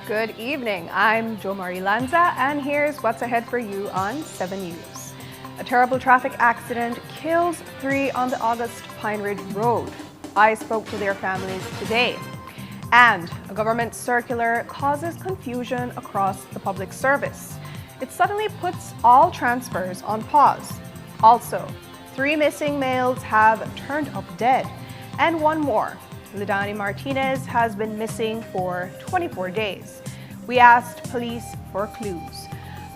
Good evening. I'm Jo Marie Lanza, and here's what's ahead for you on 7 News. A terrible traffic accident kills 3 on the August Pine Ridge Road. I spoke to their families today. And a government circular causes confusion across the public service. It suddenly puts all transfers on pause. Also, 3 missing males have turned up dead. And one more. Lidani Martinez has been missing for 24 days. We asked police for clues.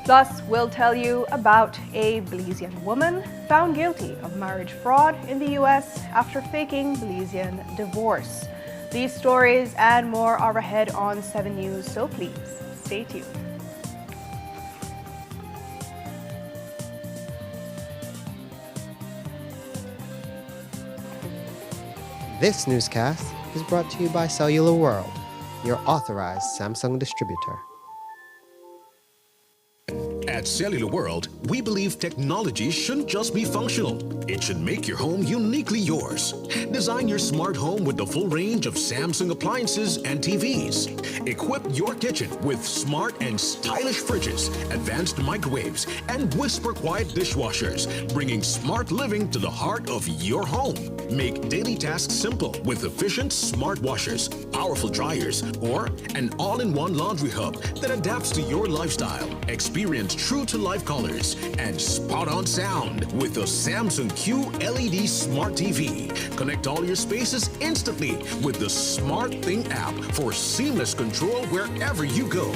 Plus, we'll tell you about a Belizean woman found guilty of marriage fraud in the U.S. after faking Belizean divorce. These stories and more are ahead on 7 News, so please stay tuned. This newscast is brought to you by Cellular World, your authorized Samsung distributor. At Cellular World, we believe technology shouldn't just be functional. It should make your home uniquely yours. Design your smart home with the full range of Samsung appliances and TVs. Equip your kitchen with smart and stylish fridges, advanced microwaves, and whisper-quiet dishwashers, bringing smart living to the heart of your home. Make daily tasks simple with efficient smart washers, powerful dryers, or an all-in-one laundry hub that adapts to your lifestyle. Experience true-to-life colors and spot-on sound with the Samsung Q LED Smart TV. Connect all your spaces instantly with the Smart Thing app for seamless control wherever you go.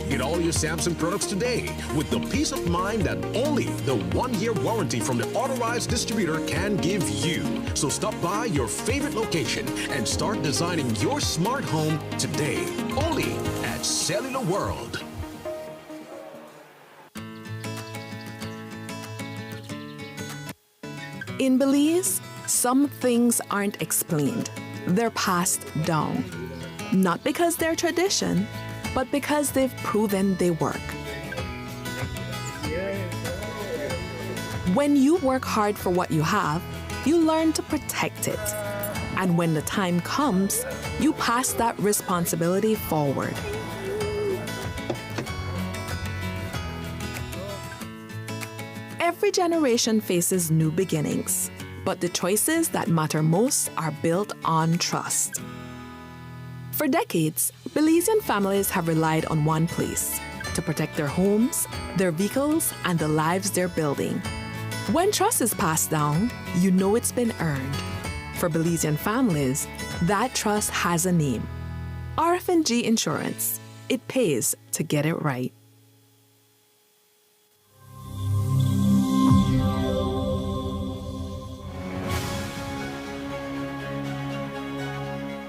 Get all your Samsung products today with the peace of mind that only the 1-year warranty from the authorized distributor can give you. So stop by your favorite location and start designing your smart home today. Only at Cellular World. In Belize, some things aren't explained. They're passed down. Not because they're tradition, but because they've proven they work. When you work hard for what you have, you learn to protect it. And when the time comes, you pass that responsibility forward. Every generation faces new beginnings, but the choices that matter most are built on trust. For decades, Belizean families have relied on one place to protect their homes, their vehicles, and the lives they're building. When trust is passed down, you know it's been earned. For Belizean families, that trust has a name. RF&G Insurance. It pays to get it right.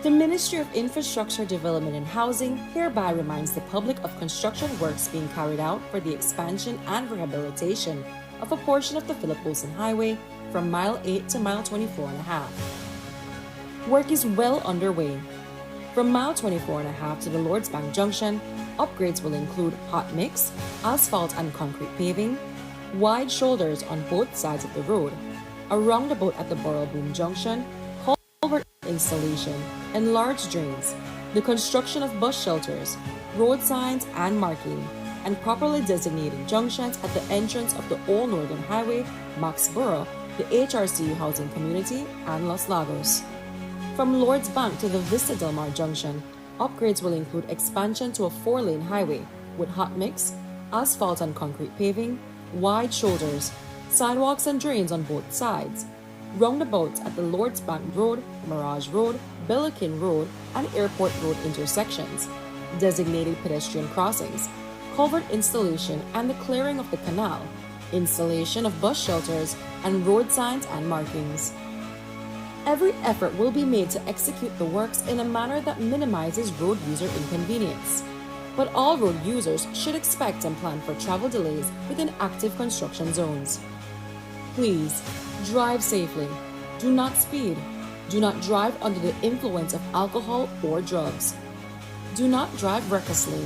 The Ministry of Infrastructure Development and Housing hereby reminds the public of construction works being carried out for the expansion and rehabilitation of a portion of the Philip Wilson Highway from mile 8 to mile 24.5. Work is well underway. From mile 24.5 to the Lord's Bank Junction, upgrades will include hot mix, asphalt and concrete paving, wide shoulders on both sides of the road, a roundabout at the Borough Boom Junction, culvert installation, enlarged drains, the construction of bus shelters, road signs and marking, and properly designating junctions at the entrance of the Old Northern Highway, Maxborough, the HRCU housing community, and Los Lagos. From Lord's Bank to the Vista Del Mar Junction, upgrades will include expansion to a 4-lane highway with hot mix, asphalt and concrete paving, wide shoulders, sidewalks and drains on both sides, roundabouts at the Lord's Bank Road, Mirage Road, Billiken Road, and Airport Road intersections, designated pedestrian crossings, culvert installation and the clearing of the canal, installation of bus shelters, and road signs and markings. Every effort will be made to execute the works in a manner that minimizes road user inconvenience. But all road users should expect and plan for travel delays within active construction zones. Please, drive safely. Do not speed. Do not drive under the influence of alcohol or drugs. Do not drive recklessly.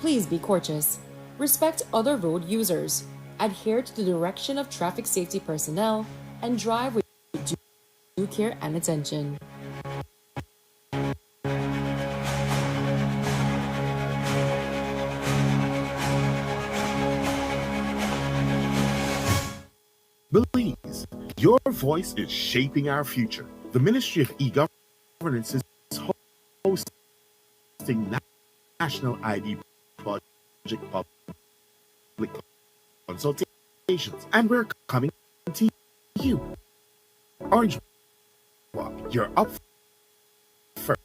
Please be courteous. Respect other road users. Adhere to the direction of traffic safety personnel and drive with due care and attention. Belize, your voice is shaping our future. The Ministry of E-Governance is hosting National ID Project Public Consultations, and we're coming to you. Orange Walk, you're up first.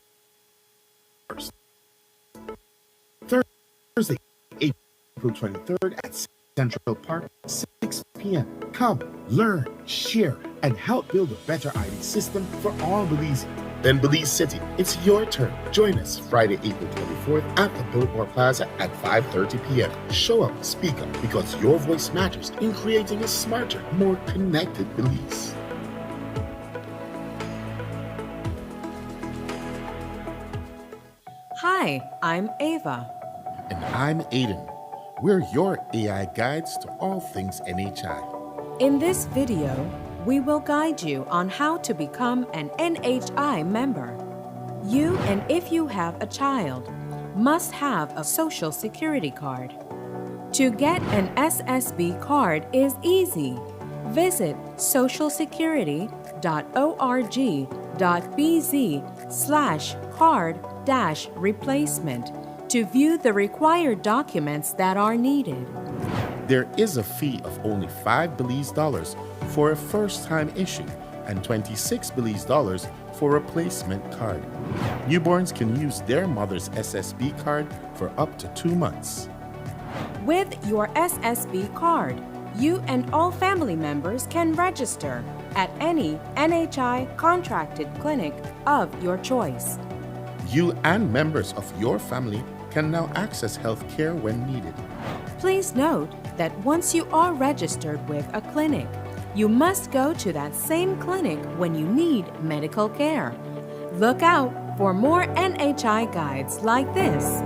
Thursday, April 23rd at Central Park, 6 p.m. Come, learn, share, and help build a better ID system for all Belizeans. Then Belize City, it's your turn. Join us Friday, April 24th at the Biltmore Plaza at 5:30 p.m. Show up, speak up, because your voice matters in creating a smarter, more connected Belize. Hi, I'm Ava. And I'm Aiden. We're your AI guides to all things NHI. In this video, we will guide you on how to become an NHI member. You, and if you have a child, must have a Social Security card. To get an SSB card is easy. Visit socialsecurity.org.bz/card-replacement to view the required documents that are needed. There is a fee of only $5 Belize dollars for a first-time issue and $26 Belize dollars for a replacement card. Newborns can use their mother's SSB card for up to 2 months. With your SSB card, you and all family members can register at any NHI contracted clinic of your choice. You and members of your family can now access health care when needed. Please note that once you are registered with a clinic, you must go to that same clinic when you need medical care. Look out for more NHI guides like this.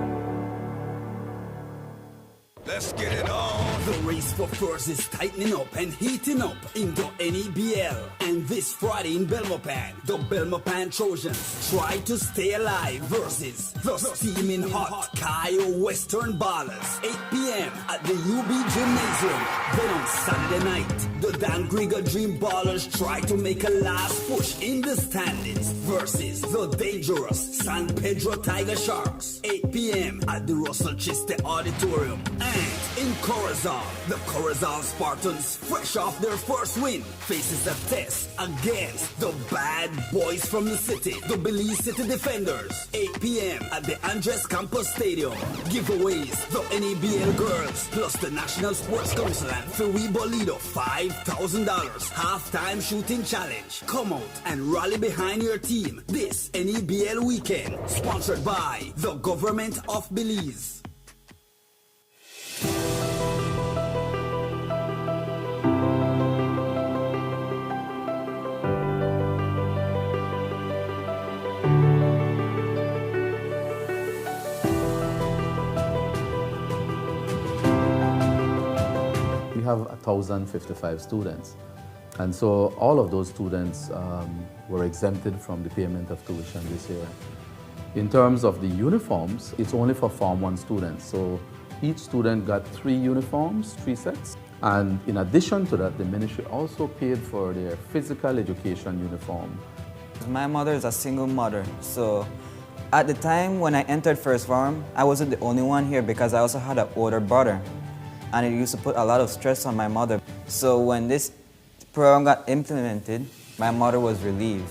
Let's get it on. The race for first is tightening up and heating up into NEBL. And this Friday in Belmopan, the Belmopan Trojans try to stay alive versus the steaming hot Kyle Western Ballers. 8 p.m. at the UB Gymnasium. Then on Saturday night, the Dan Grieger Dream Ballers try to make a last push in the standings versus the dangerous San Pedro Tiger Sharks. 8 p.m. at the Russell Chiste Auditorium. And in Corozal, the Corozal Spartans, fresh off their first win, faces a test against the bad boys from the city, the Belize City Defenders. 8 p.m. at the Andres Campos Stadium. Giveaways, the NEBL girls, plus the National Sports Council and Fui Bolido, $5,000 halftime shooting challenge. Come out and rally behind your team this NEBL weekend. Sponsored by the Government of Belize. We have 1,055 students, and so all of those students were exempted from the payment of tuition this year. In terms of the uniforms, it's only for Form 1 students, so each student got 3 uniforms, 3 sets. And in addition to that, the ministry also paid for their physical education uniform. My mother is a single mother, so at the time when I entered first form, I wasn't the only one here because I also had an older brother, and it used to put a lot of stress on my mother. So when this program got implemented, my mother was relieved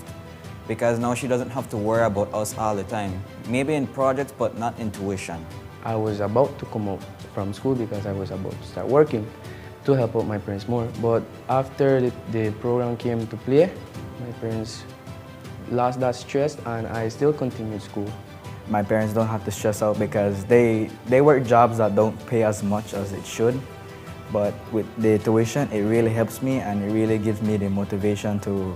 because now she doesn't have to worry about us all the time. Maybe in projects, but not in tuition. I was about to come out from school because I was about to start working to help out my parents more. But after the program came to play, my parents lost that stress and I still continued school. My parents don't have to stress out because they work jobs that don't pay as much as it should. But with the tuition, it really helps me and it really gives me the motivation to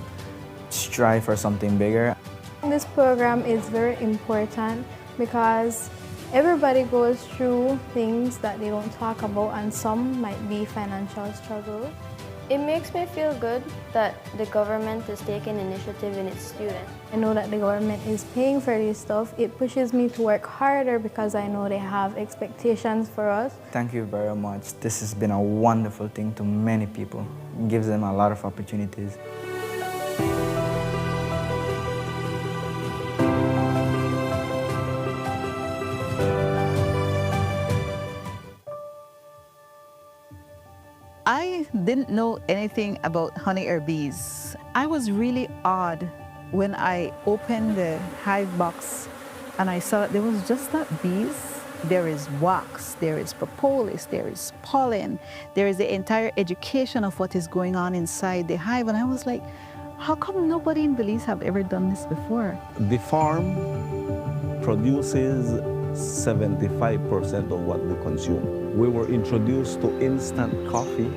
strive for something bigger. This program is very important because everybody goes through things that they don't talk about, and some might be financial struggle. It makes me feel good that the government is taking initiative in its students. I know that the government is paying for this stuff. It pushes me to work harder because I know they have expectations for us. Thank you very much. This has been a wonderful thing to many people. gives them a lot of opportunities. I didn't know anything about honey or bees. I was really awed when I opened the hive box and I saw there was just not bees. There is wax, there is propolis, there is pollen, there is the entire education of what is going on inside the hive. And I was like, how come nobody in Belize have ever done this before? The farm produces 75% of what we consume. We were introduced to instant coffee,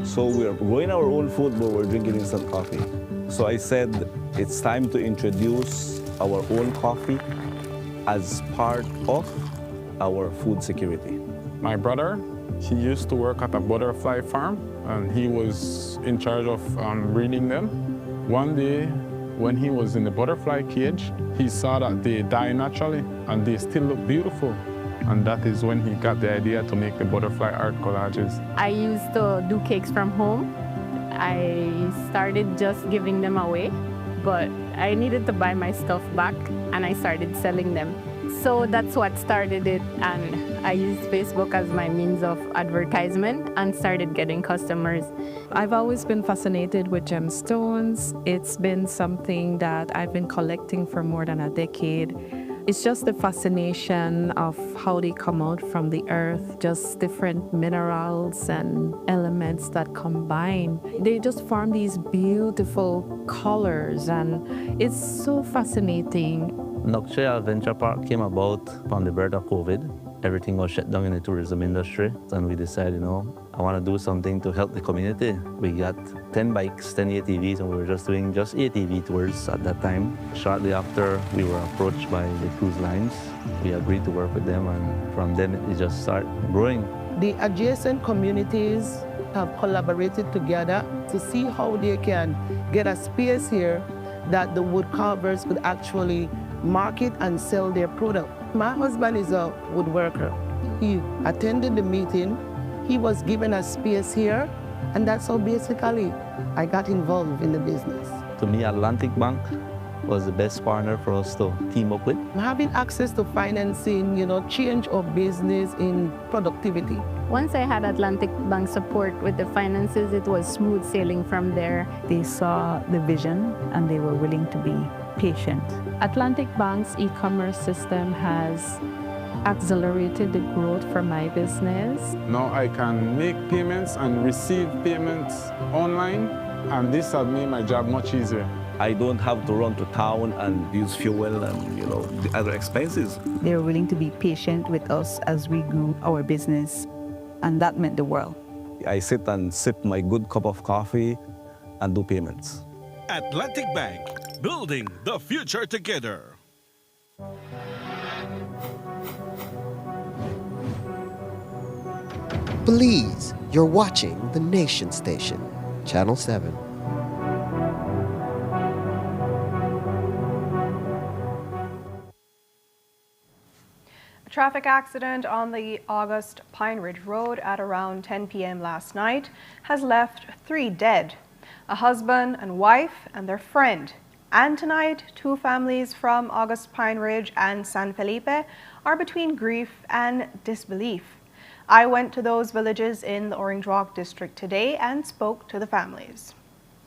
so we're growing our own food, but we're drinking instant coffee. So I said, it's time to introduce our own coffee as part of our food security. My brother, he used to work at a butterfly farm, and he was in charge of breeding them. One day, when he was in the butterfly cage, he saw that they die naturally, and they still look beautiful. And that is when he got the idea to make the butterfly art collages. I used to do cakes from home. I started just giving them away, but I needed to buy my stuff back, and I started selling them. So that's what started it, and I used Facebook as my means of advertisement and started getting customers. I've always been fascinated with gemstones. It's been something that I've been collecting for more than a decade. It's just the fascination of how they come out from the earth, just different minerals and elements that combine. They just form these beautiful colors, and it's so fascinating. Nokche Adventure Park came about from the birth of COVID. Everything was shut down in the tourism industry, and we decided, I want to do something to help the community. We got 10 bikes, 10 ATVs, and we were just doing just ATV tours at that time. Shortly after, we were approached by the cruise lines. We agreed to work with them, and from then it just started growing. The adjacent communities have collaborated together to see how they can get a space here that the wood carvers could actually market and sell their product. My husband is a woodworker. He attended the meeting. He was given a space here, and that's how basically I got involved in the business. To me, Atlantic Bank was the best partner for us to team up with. Having access to financing, change of business in productivity. Once I had Atlantic Bank support with the finances, it was smooth sailing from there. They saw the vision and they were willing to be patient. Atlantic Bank's e-commerce system has accelerated the growth for my business. Now I can make payments and receive payments online, and this has made my job much easier. I don't have to run to town and use fuel and the other expenses. They were willing to be patient with us as we grew our business, and that meant the world. I sit and sip my good cup of coffee and do payments. Atlantic Bank, building the future together. Belize, you're watching the Nation Station, Channel 7. A traffic accident on the August Pine Ridge Road at around 10 p.m. last night has left 3 dead. A husband and wife and their friend. And tonight, 2 families from August Pine Ridge and San Felipe are between grief and disbelief. I went to those villages in the Orange Walk district today and spoke to the families.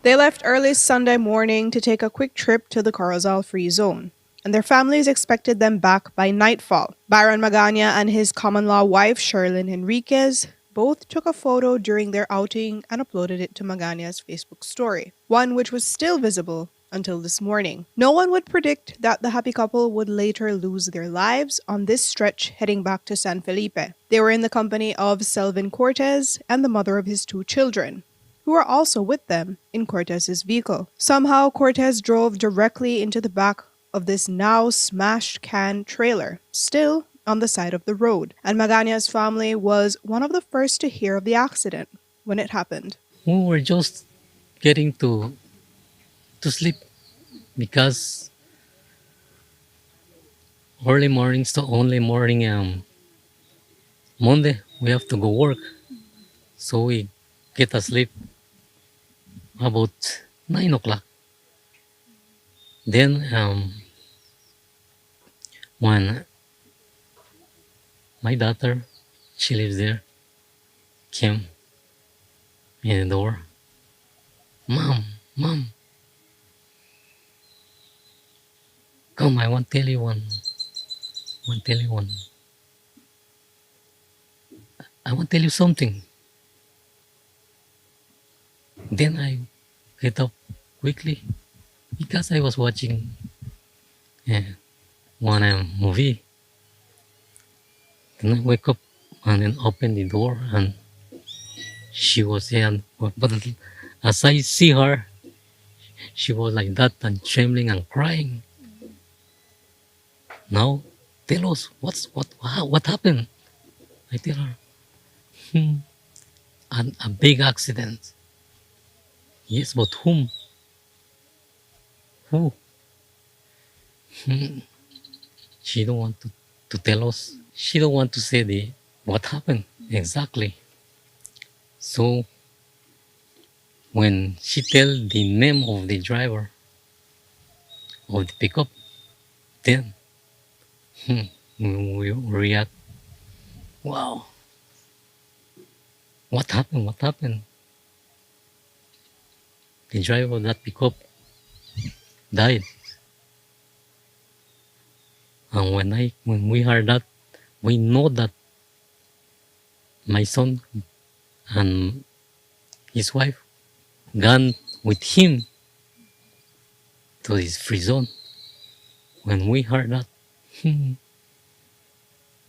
They left early Sunday morning to take a quick trip to the Corozal Free Zone, and their families expected them back by nightfall. Byron Magana and his common-law wife, Sherlyn Henriquez, both took a photo during their outing and uploaded it to Magana's Facebook story, one which was still visible until this morning. No one would predict that the happy couple would later lose their lives on this stretch heading back to San Felipe. They were in the company of Selvin Cortez and the mother of his 2 children, who were also with them in Cortez's vehicle. Somehow, Cortez drove directly into the back of this now smashed can trailer, still on the side of the road, and Magana's family was one of the first to hear of the accident when it happened. We were just getting to sleep because early mornings to only morning Monday we have to go work, so we get asleep about 9 o'clock. Then when my daughter, she lives there, came in the door. Mom, mom, come, I want to tell you one. Want to tell you one. I want to tell you something. Then I get up quickly because I was watching one movie. Then I wake up and then open the door and she was there. But as I see her, she was like that and trembling and crying. Now, tell us what happened. I tell her, a big accident. Yes, but whom? Who? She don't want to tell us. She don't want to say what happened exactly. So when she tell the name of the driver of the pickup, then we react. Wow, what happened? What happened? The driver of that pickup died. And when we heard that, we know that my son and his wife gone with him to his free zone. When we heard that,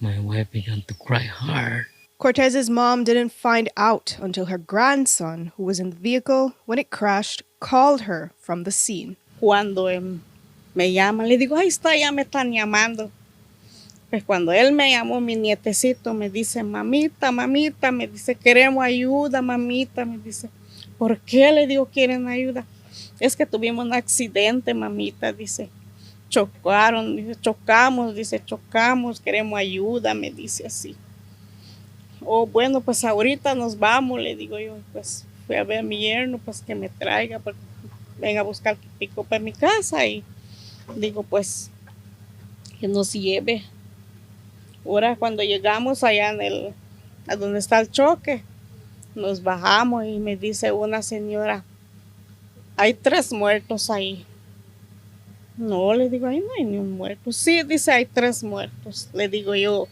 my wife began to cry hard. Cortez's mom didn't find out until her grandson, who was in the vehicle when it crashed, called her from the scene. Cuando me llama, le digo, ahí está, ya me están llamando. Pues cuando él me llamó, mi nietecito me dice, mamita, mamita, me dice, queremos ayuda, mamita, me dice. ¿Por qué? Le digo, quieren ayuda. Es que tuvimos un accidente, mamita, dice. Chocaron, dice, chocamos, queremos ayuda, me dice así. Oh, bueno, pues ahorita nos vamos, le digo yo, pues fui a ver a mi yerno, pues que me traiga, pues, venga a buscar pico para mi casa y digo, pues que nos lleve. Ahora cuando llegamos allá a donde está el choque, nos bajamos y me dice una señora, hay 3 muertos ahí. No, le digo, ahí no hay ni un muerto. Sí, dice, hay 3 muertos. Le digo yo,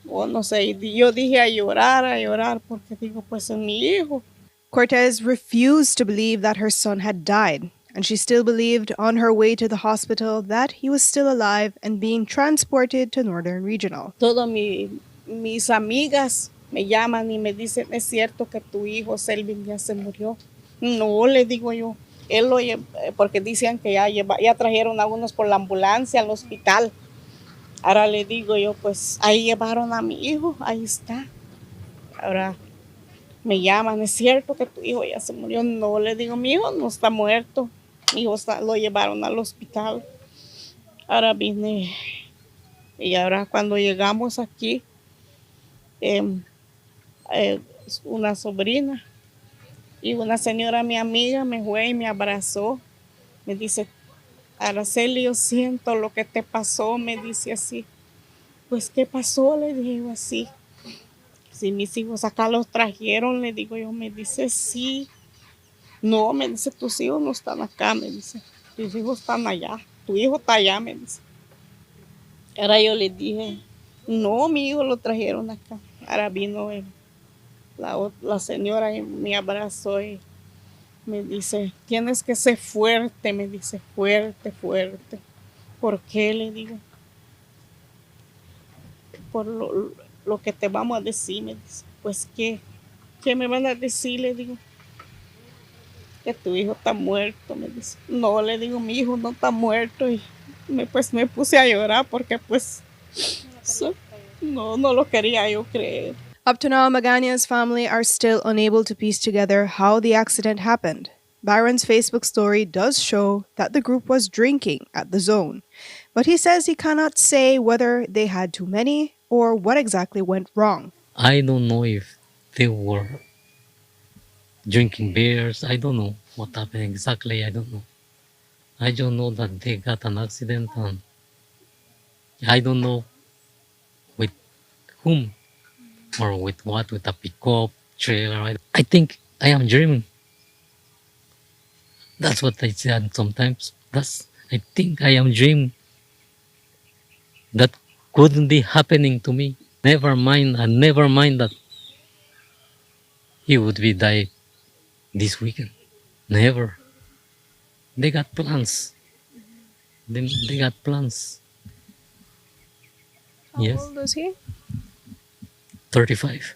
no sé, yo dije a llorar, porque digo, pues es mi hijo. Cortez refused to believe that her son had died, and she still believed on her way to the hospital that he was still alive and being transported to Northern Regional. Todas mis amigas me llaman y me dicen, ¿es cierto que tu hijo Selvin ya se murió? No, le digo yo, porque dicen que ya trajeron a unos por la ambulancia al hospital. Ahora le digo yo, pues ahí llevaron a mi hijo, ahí está. Ahora me llaman, ¿es cierto que tu hijo ya se murió? No, le digo, mi hijo no está muerto, mi hijo lo llevaron al hospital. Ahora vine, y ahora cuando llegamos aquí, una sobrina y una señora, mi amiga, me fue y me abrazó. Me dice, Araceli, yo siento lo que te pasó, me dice así. Pues, ¿qué pasó? Le digo así. Si mis hijos acá los trajeron, le digo yo, me dice, sí. No, me dice, tus hijos no están acá, me dice. Tus hijos están allá. Tu hijo está allá, me dice. Ahora yo le dije, no, mi hijo lo trajeron acá. Ahora vino la señora y me abrazó y me dice, tienes que ser fuerte, me dice, fuerte. ¿Por qué? Le digo. Por lo que te vamos a decir, me dice. Pues, ¿qué me van a decir? Le digo. Que tu hijo está muerto, me dice. No, le digo, mi hijo no está muerto. Y me puse a llorar porque pues no lo quería yo creer. Up to now, Magaña's family are still unable to piece together how the accident happened. Byron's Facebook story does show that the group was drinking at the zone, but he says he cannot say whether they had too many or what exactly went wrong. I don't know if they were drinking beers. I don't know what happened exactly. I don't know. I don't know that they got an accident, and I don't know with whom or with what, with a pickup trailer. I think I am dreaming. That's what I said sometimes. I think I am dreaming. That couldn't be happening to me. Never mind, and never mind that he would be died this weekend. Never. They got plans. They got plans. How Yes, old is he? 35.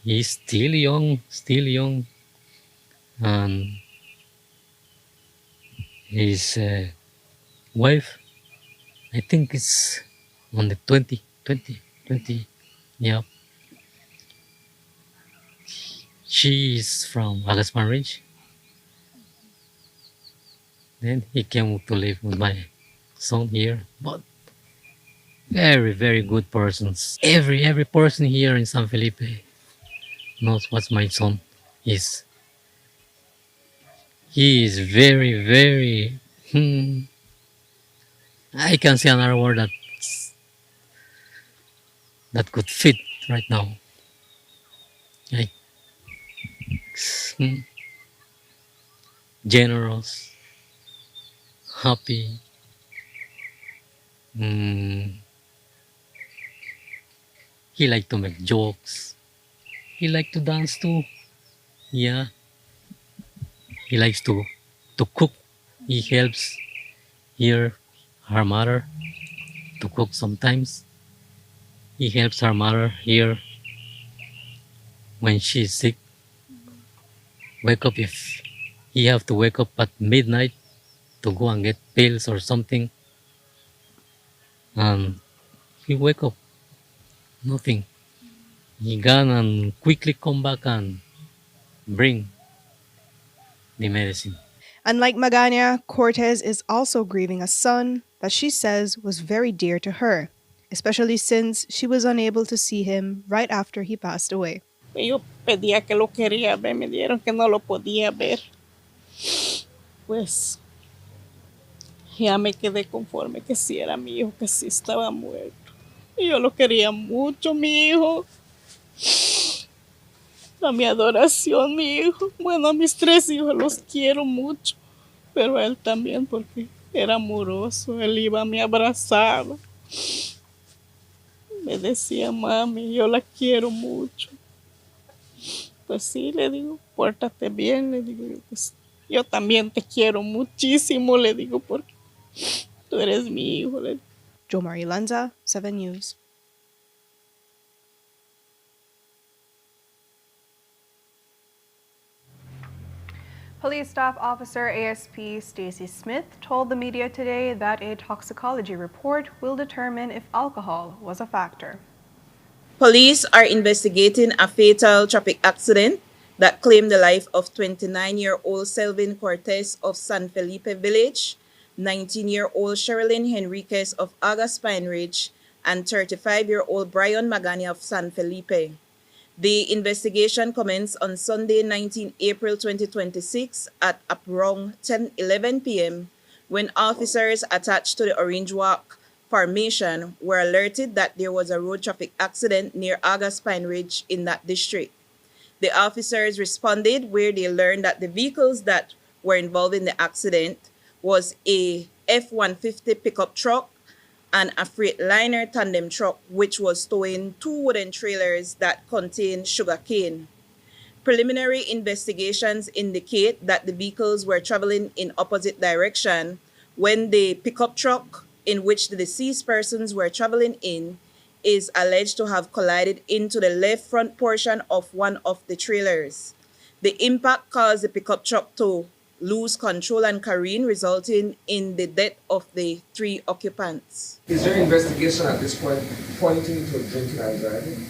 He's still young, and his wife, I think it's on the 20. Yeah, she is from August marriage. Then he came to live with my son here, but very good persons. Every person here in San Felipe knows what my son is. He is very. I can say another word that could fit right now. Like, hmm, generous, happy. Mm, he like to make jokes. He like to dance too. Yeah, he likes to cook. He helps here her mother to cook sometimes. He helps her mother here when she's sick. Wake up if he have to wake up at midnight to go and get pills or something. And he wake up, nothing. He gone and quickly come back and bring the medicine. Unlike Magana, Cortez is also grieving a son that she says was very dear to her, especially since she was unable to see him right after he passed away. Yo pedía que lo quería ver, me dieron que no lo podía ver. Pues ya me quedé conforme que sí era mi hijo, que sí estaba muerto. Y yo lo quería mucho, mi hijo. A mi adoración, mi hijo. Bueno, a mis 3 hijos los quiero mucho, pero a él también porque era amoroso. Él iba, me abrazaba. Me decía, mami, yo la quiero mucho. Pues sí, le digo, pórtate bien, le digo, pues yo también te quiero muchísimo, le digo, porque tú eres mi hijo. Jo Marie Lanza, 7 News. Police Staff Officer ASP Stacey Smith told the media today that a toxicology report will determine if alcohol was a factor. Police are investigating a fatal traffic accident that claimed the life of 29-year-old Selvin Cortez of San Felipe Village, 19-year-old Sherilyn Henriquez of August Pine Ridge, and 35-year-old Brian Magani of San Felipe. The investigation commenced on Sunday, 19 April 2026 at around 10:11 p.m. when officers attached to the Orange Walk formation were alerted that there was a road traffic accident near August Pine Ridge in that district. The officers responded where they learned that the vehicles that were involved in the accident was a F-150 pickup truck and a Freightliner tandem truck, which was towing 2 wooden trailers that contained sugarcane. Preliminary investigations indicate that the vehicles were traveling in opposite direction when the pickup truck in which the deceased persons were traveling in is alleged to have collided into the left front portion of one of the trailers. The impact caused the pickup truck to lose control and careen, resulting in the death of the 3 occupants. Is there investigation at this point pointing to drinking and driving?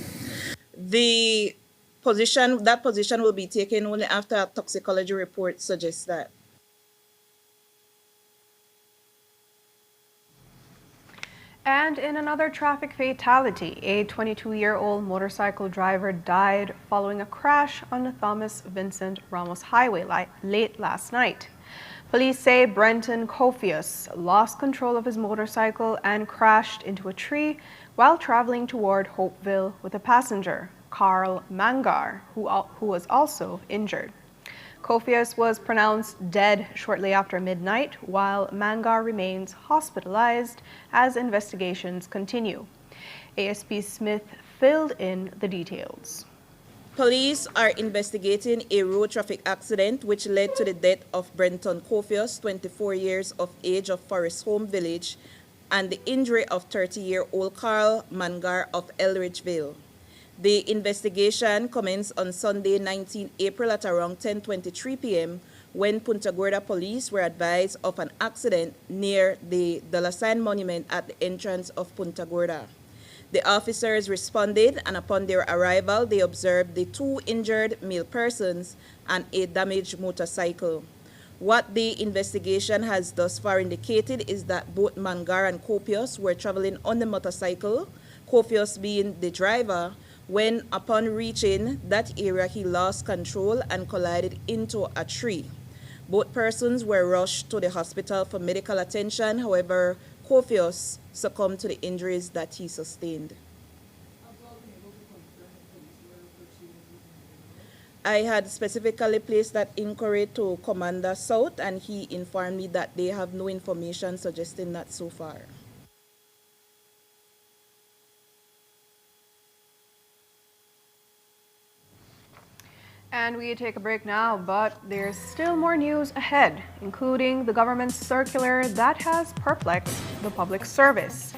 That position will be taken only after a toxicology report suggests that. And in another traffic fatality, a 22-year-old motorcycle driver died following a crash on the Thomas Vincent Ramos Highway late last night. Police say Brenton Kofius lost control of his motorcycle and crashed into a tree while traveling toward Hopeville with a passenger, Carl Mangar, who was also injured. Kofius was pronounced dead shortly after midnight, while Mangar remains hospitalized as investigations continue. ASP Smith filled in the details. Police are investigating a road traffic accident which led to the death of Brenton Kofius, 24 years of age, of Forest Home Village, and the injury of 30-year-old Carl Mangar of Elridgeville. The investigation commenced on Sunday, 19 April at around 10:23 p.m. when Punta Gorda police were advised of an accident near the Dollar Sign Monument at the entrance of Punta Gorda. The officers responded, and upon their arrival, they observed the 2 injured male persons and a damaged motorcycle. What the investigation has thus far indicated is that both Mangar and Kofius were traveling on the motorcycle, Kofius being the driver, when upon reaching that area he lost control and collided into a tree. Both persons were rushed to the hospital for medical attention. However, Kofius succumbed to the injuries that he sustained. I had specifically placed that inquiry to Commander South, and he informed me that they have no information suggesting that so far. And we take a break now, but there's still more news ahead, including the government's circular that has perplexed the public service.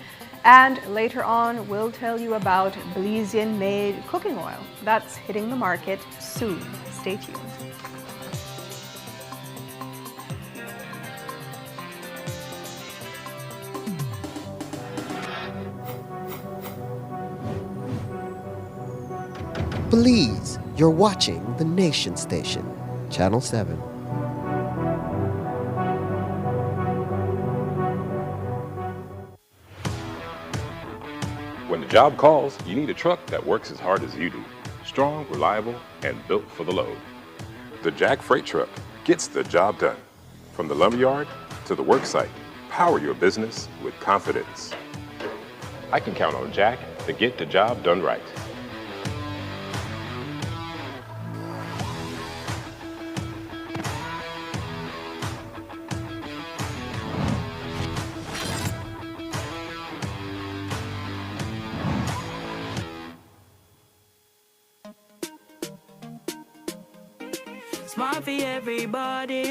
And later on, we'll tell you about Belizean-made cooking oil that's hitting the market soon. Stay tuned. Belize, you're watching the Nation Station, Channel 7. When the job calls, you need a truck that works as hard as you do. Strong, reliable, and built for the load. The Jack Freight Truck gets the job done. From the lumberyard to the work site, power your business with confidence. I can count on Jack to get the job done right. Smart for everybody.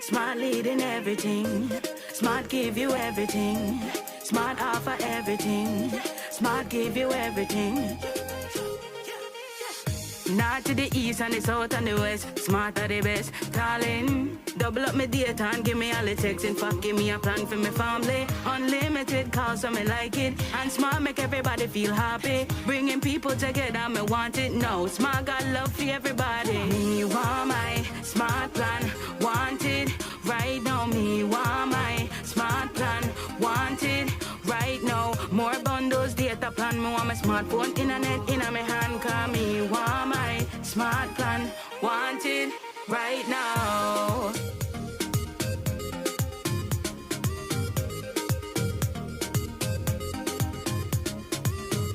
Smart leading everything. Smart give you everything. Smart offer everything. Smart give you everything. North to the east and the south and the west. Smart are the best. Darling, double up my data and give me all the text. In fact, give me a plan for my family. Unlimited calls, so me like it. And Smart make everybody feel happy. Bringing people together, me want it now. Smart got love for everybody. Me want my Smart plan. Want it right now. Me want my Smart plan. Want it right now. More bundles, data plan. Me want my smartphone, internet in my hand. Call me want my Smart plan. Want it right now.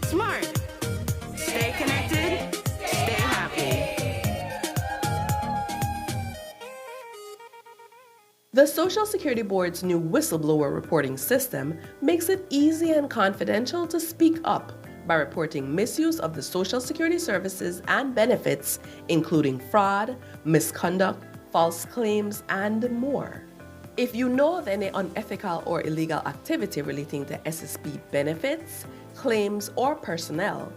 Smart. Stay connected. Stay happy. The Social Security Board's new whistleblower reporting system makes it easy and confidential to speak up by reporting misuse of the Social Security services and benefits, including fraud, misconduct, false claims, and more. If you know of any unethical or illegal activity relating to SSB benefits, claims, or personnel,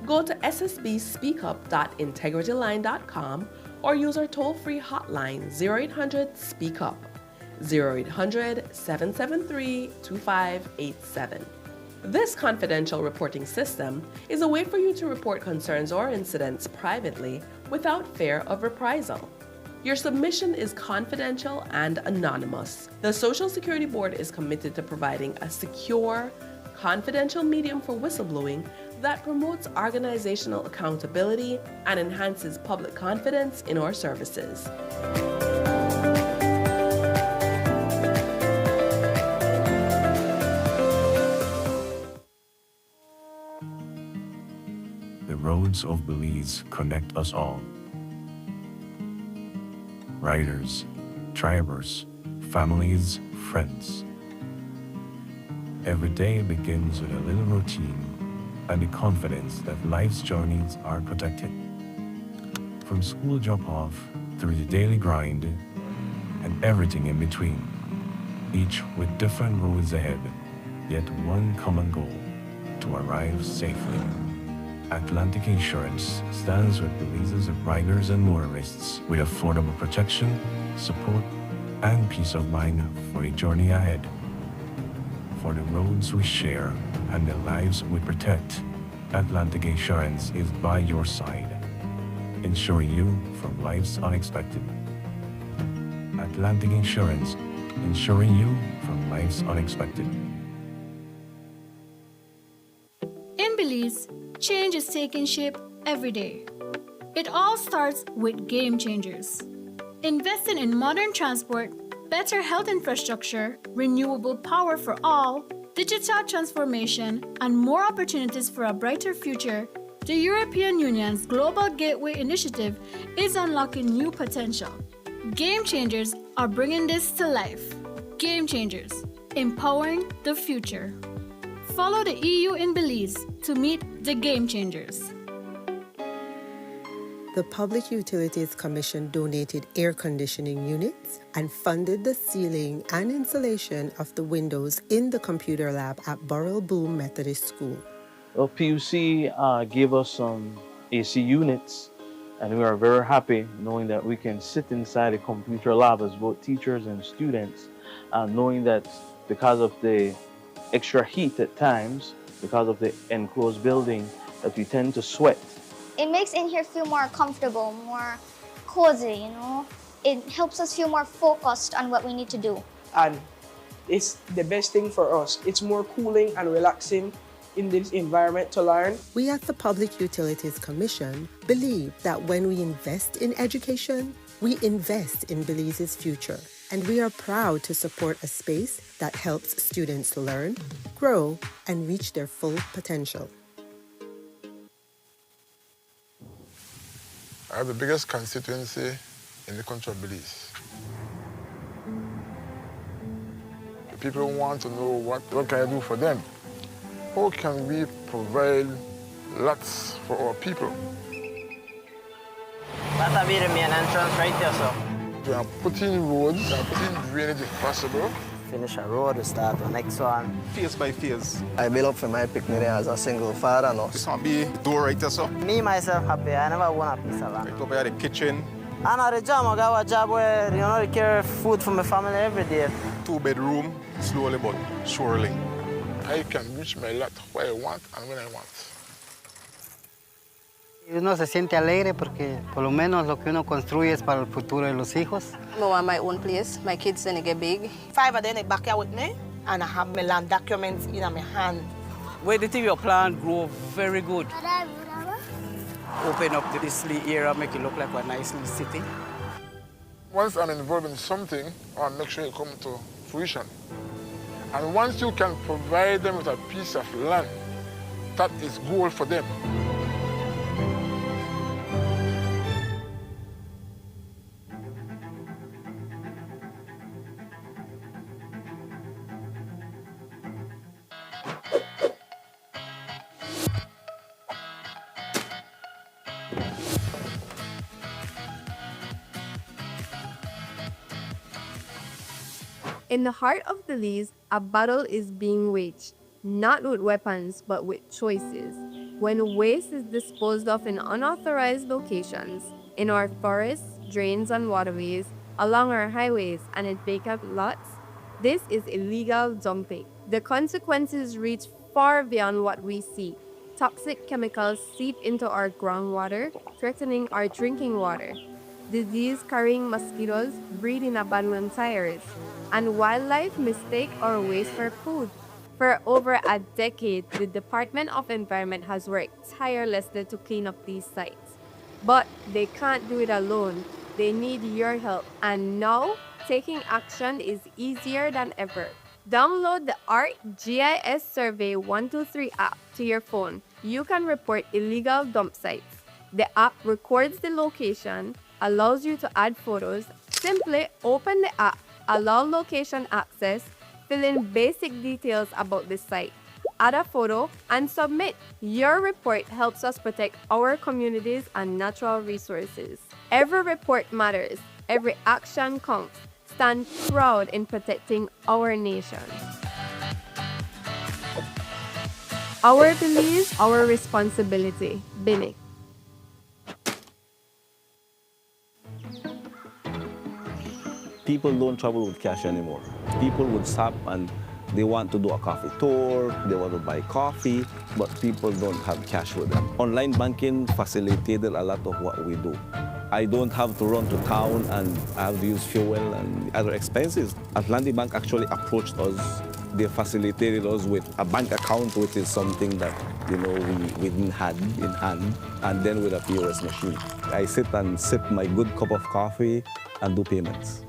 go to ssbspeakup.integrityline.com or use our toll-free hotline 0800-SPEAK-UP, 0800-773-2587. This confidential reporting system is a way for you to report concerns or incidents privately without fear of reprisal. Your submission is confidential and anonymous. The Social Security Board is committed to providing a secure, confidential medium for whistleblowing that promotes organizational accountability and enhances public confidence in our services. The roads of Belize connect us all. Riders, drivers, families, friends. Every day begins with a little routine and the confidence that life's journeys are protected. From school drop-off through the daily grind and everything in between, each with different roads ahead, yet one common goal: to arrive safely. Atlantic Insurance stands with Belize's riders and motorists with affordable protection, support, and peace of mind for the journey ahead. For the roads we share and the lives we protect, Atlantic Insurance is by your side, insuring you from life's unexpected. Atlantic Insurance, insuring you from life's unexpected. In Belize, change is taking shape every day. It all starts with game changers. Investing in modern transport, better health infrastructure, renewable power for all, digital transformation, and more opportunities for a brighter future, the European Union's Global Gateway Initiative is unlocking new potential. Game changers are bringing this to life. Game changers, empowering the future. Follow the EU in Belize to meet the game changers. The Public Utilities Commission donated air conditioning units and funded the ceiling and insulation of the windows in the computer lab at Burrell Boom Methodist School. Well, PUC gave us some AC units, and we are very happy knowing that we can sit inside a computer lab as both teachers and students, knowing that because of the extra heat at times, because of the enclosed building, that we tend to sweat. It makes in here feel more comfortable, more cozy, you know. It helps us feel more focused on what we need to do. And it's the best thing for us. It's more cooling and relaxing in this environment to learn. We at the Public Utilities Commission believe that when we invest in education, we invest in Belize's future. And we are proud to support a space that helps students learn, grow, and reach their full potential. I have the biggest constituency in the country of Belize. The people want to know what can I do for them? How can we provide lots for our people? That'll be the main entrance right there, sir. We are putting roads, we are putting drainage if possible. Finish a road, we start the next one. Phase by phase. I build up for my picnic as a single father now. This one be the door right there, sir. Me, myself, happy. I never want a piece of land. Right over here, the kitchen. And at the job, I got a job where, you know, I carry food for my family every day. 2-bedroom, slowly but surely. I can reach my lot where I want and when I want. Uno se siente alegre porque por lo menos lo que uno construye es para el futuro de los hijos. I want my own place. My kids then get big. 5 of them in the backyard with me, and I have my land documents in my hand. Where the thing your plant grow very good. Open up this little area, make it look like a nice little city. Once I'm involved in something, I want to make sure it comes to fruition. And once you can provide them with a piece of land, that is gold for them. In the heart of Belize, a battle is being waged, not with weapons, but with choices. When waste is disposed of in unauthorized locations, in our forests, drains, and waterways, along our highways, and in vacant lots, this is illegal dumping. The consequences reach far beyond what we see. Toxic chemicals seep into our groundwater, threatening our drinking water. disease-carrying mosquitoes breed in abandoned tires, and wildlife mistake our waste for food. For over a decade, the Department of Environment has worked tirelessly to clean up these sites. But they can't do it alone. They need your help, and now taking action is easier than ever. Download the ArcGIS Survey 123 app to your phone. You can report illegal dump sites. The app records the location, allows you to add photos. Simply open the app, allow location access, fill in basic details about the site, add a photo, and submit. Your report helps us protect our communities and natural resources. Every report matters. Every action counts. Stand proud in protecting our nation. Our beliefs, our responsibility. Bini. People don't travel with cash anymore. People would stop and they want to do a coffee tour, they want to buy coffee, but people don't have cash with them. Online banking facilitated a lot of what we do. I don't have to run to town and I have to use fuel and other expenses. Atlantic Bank actually approached us. They facilitated us with a bank account, which is something that we didn't have in hand, and then with a POS machine. I sit and sip my good cup of coffee and do payments.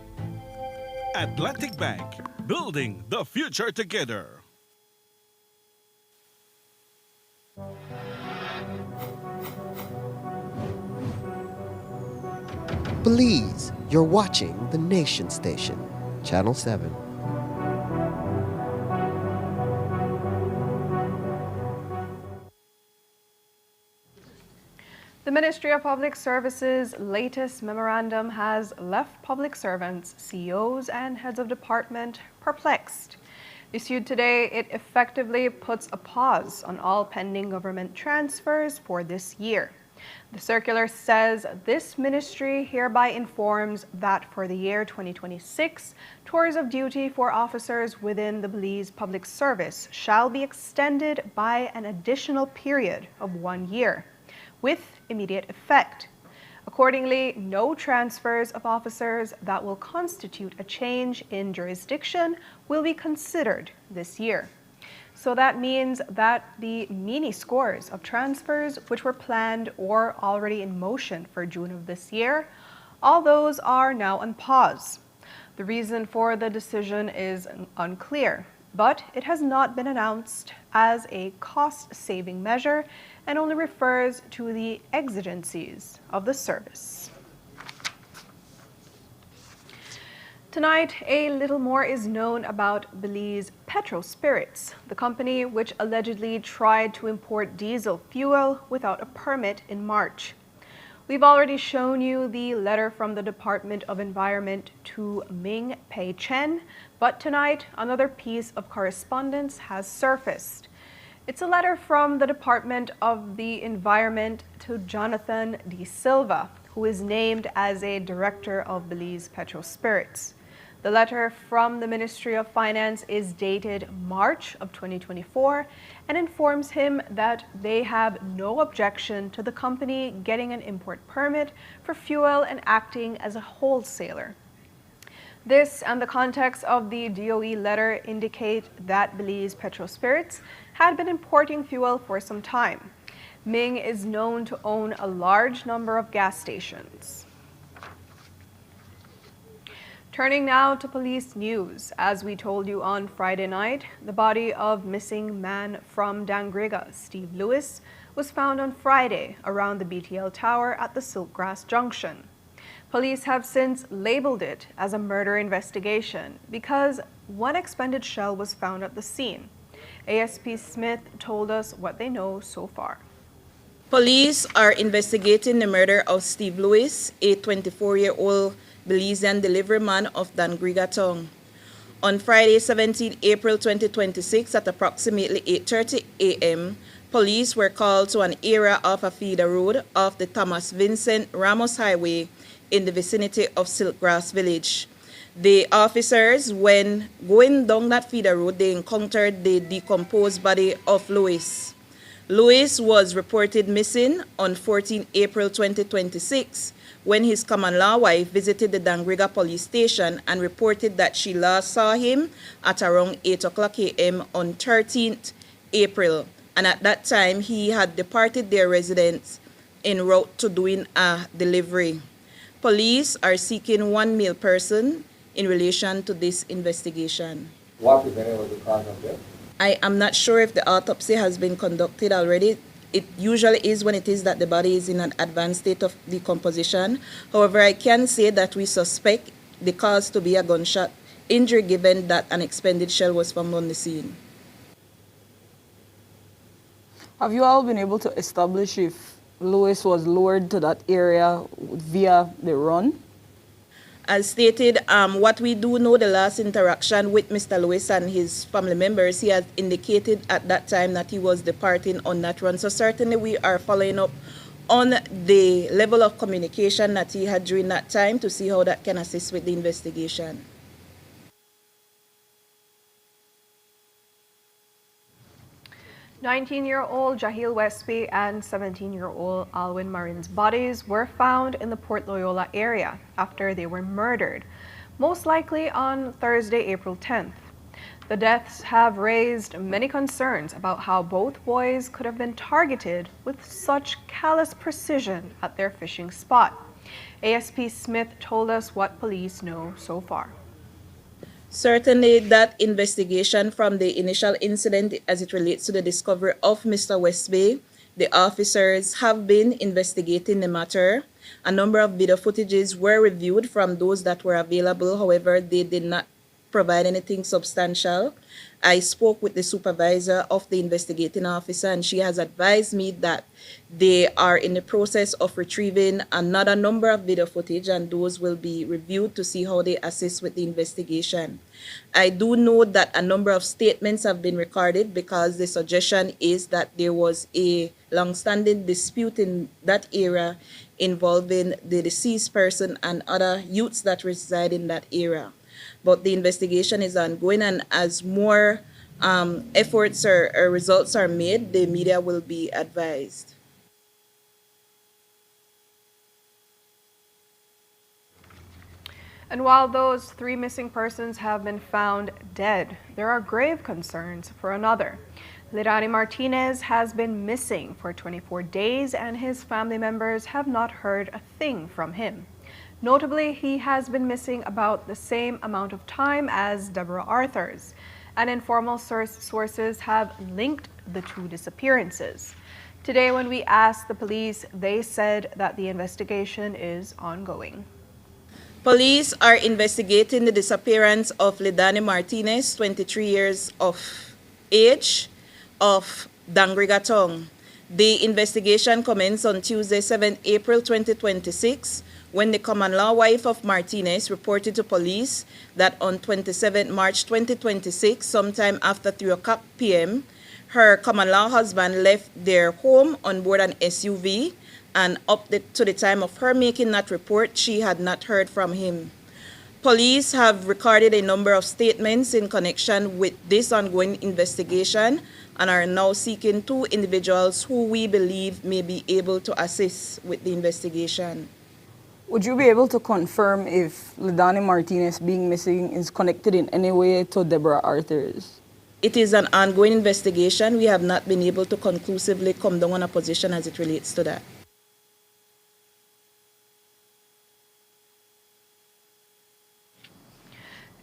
Atlantic Bank, building the future together. Belize, you're watching the Nation Station, Channel 7. The Ministry of Public Services' latest memorandum has left public servants, CEOs, and heads of department perplexed. Issued today, it effectively puts a pause on all pending government transfers for this year. The circular says this ministry hereby informs that for the year 2026, tours of duty for officers within the Belize Public Service shall be extended by an additional period of 1 year, with immediate effect. Accordingly, no transfers of officers that will constitute a change in jurisdiction will be considered this year. So that means that the mini scores of transfers which were planned or already in motion for June of this year, all those are now on pause. The reason for the decision is unclear, but it has not been announced as a cost-saving measure and only refers to the exigencies of the service. Tonight, a little more is known about Belize Petro Spirits, the company which allegedly tried to import diesel fuel without a permit in March. We've already shown you the letter from the Department of Environment to Ming Pei Chen, but tonight another piece of correspondence has surfaced. It's a letter from the Department of the Environment to Jonathan D. Silva, who is named as a director of Belize Petro Spirits. The letter from the Ministry of Finance is dated March of 2024 and informs him that they have no objection to the company getting an import permit for fuel and acting as a wholesaler. This and the context of the DOE letter indicate that Belize Petro Spirits had been importing fuel for some time. Ming is known to own a large number of gas stations. Turning now to police news. As we told you on Friday night, the body of missing man from Dangriga, Steve Lewis, was found on Friday around the BTL Tower at the Silkgrass Junction. Police have since labeled it as a murder investigation because one expended shell was found at the scene. ASP Smith told us what they know so far. Police are investigating the murder of Steve Lewis, a 24-year-old Belizean delivery man of Dangriga Town. On Friday, 17 April 2026 at approximately 8:30 a.m., police were called to an area of a feeder road off the Thomas Vincent Ramos Highway in the vicinity of Silkgrass Village. The officers, when going down that feeder road, they encountered the decomposed body of Lewis. Lewis was reported missing on 14 April 2026 when his common-law wife visited the Dangriga police station and reported that she last saw him at around 8 o'clock a.m. on 13th April. And at that time, he had departed their residence en route to doing a delivery. Police are seeking one male person in relation to this investigation. What, if any, was the cause of death? I am not sure if the autopsy has been conducted already. It usually is when it is that the body is in an advanced state of decomposition. However, I can say that we suspect the cause to be a gunshot injury given that an expended shell was found on the scene. Have you all been able to establish if Lewis was lured to that area via the run? As stated, what we do know, the last interaction with Mr. Lewis and his family members, he had indicated at that time that he was departing on that run. So certainly we are following up on the level of communication that he had during that time to see how that can assist with the investigation. "19-year-old Jahil Westby and 17-year-old Alwyn Marin's bodies were found in the Port Loyola area after they were murdered, most likely on Thursday, April 10th. The deaths have raised many concerns about how both boys could have been targeted with such callous precision at their fishing spot. ASP Smith told us what police know so far. Certainly, that investigation from the initial incident as it relates to the discovery of Mr. Westby, the officers have been investigating the matter. A number of video footages were reviewed from those that were available. However, they did not provide anything substantial. I spoke with the supervisor of the investigating officer, and she has advised me that they are in the process of retrieving another number of video footage, and those will be reviewed to see how they assist with the investigation. I do know that a number of statements have been recorded because the suggestion is that there was a long-standing dispute in that area involving the deceased person and other youths that reside in that area. But the investigation is ongoing, and as more efforts or results are made, the media will be advised. And while those 3 missing persons have been found dead, there are grave concerns for another. Lidani Martinez has been missing for 24 days, and his family members have not heard a thing from him. Notably, he has been missing about the same amount of time as Deborah Arthurs, and informal sources have linked the 2 disappearances. Today, when we asked the police, they said that the investigation is ongoing. Police are investigating the disappearance of Lidani Martinez, 23 years of age, of Dangrigatong. The investigation commenced on Tuesday, 7 April 2026, when the common-law wife of Martinez reported to police that on 27 March 2026, sometime after 3 o'clock p.m., her common-law husband left their home on board an SUV, and up to the time of her making that report, she had not heard from him. Police have recorded a number of statements in connection with this ongoing investigation and are now seeking 2 individuals who we believe may be able to assist with the investigation. Would you be able to confirm if Lidani Martinez being missing is connected in any way to Deborah Arthurs? It is an ongoing investigation. We have not been able to conclusively come down on a position as it relates to that.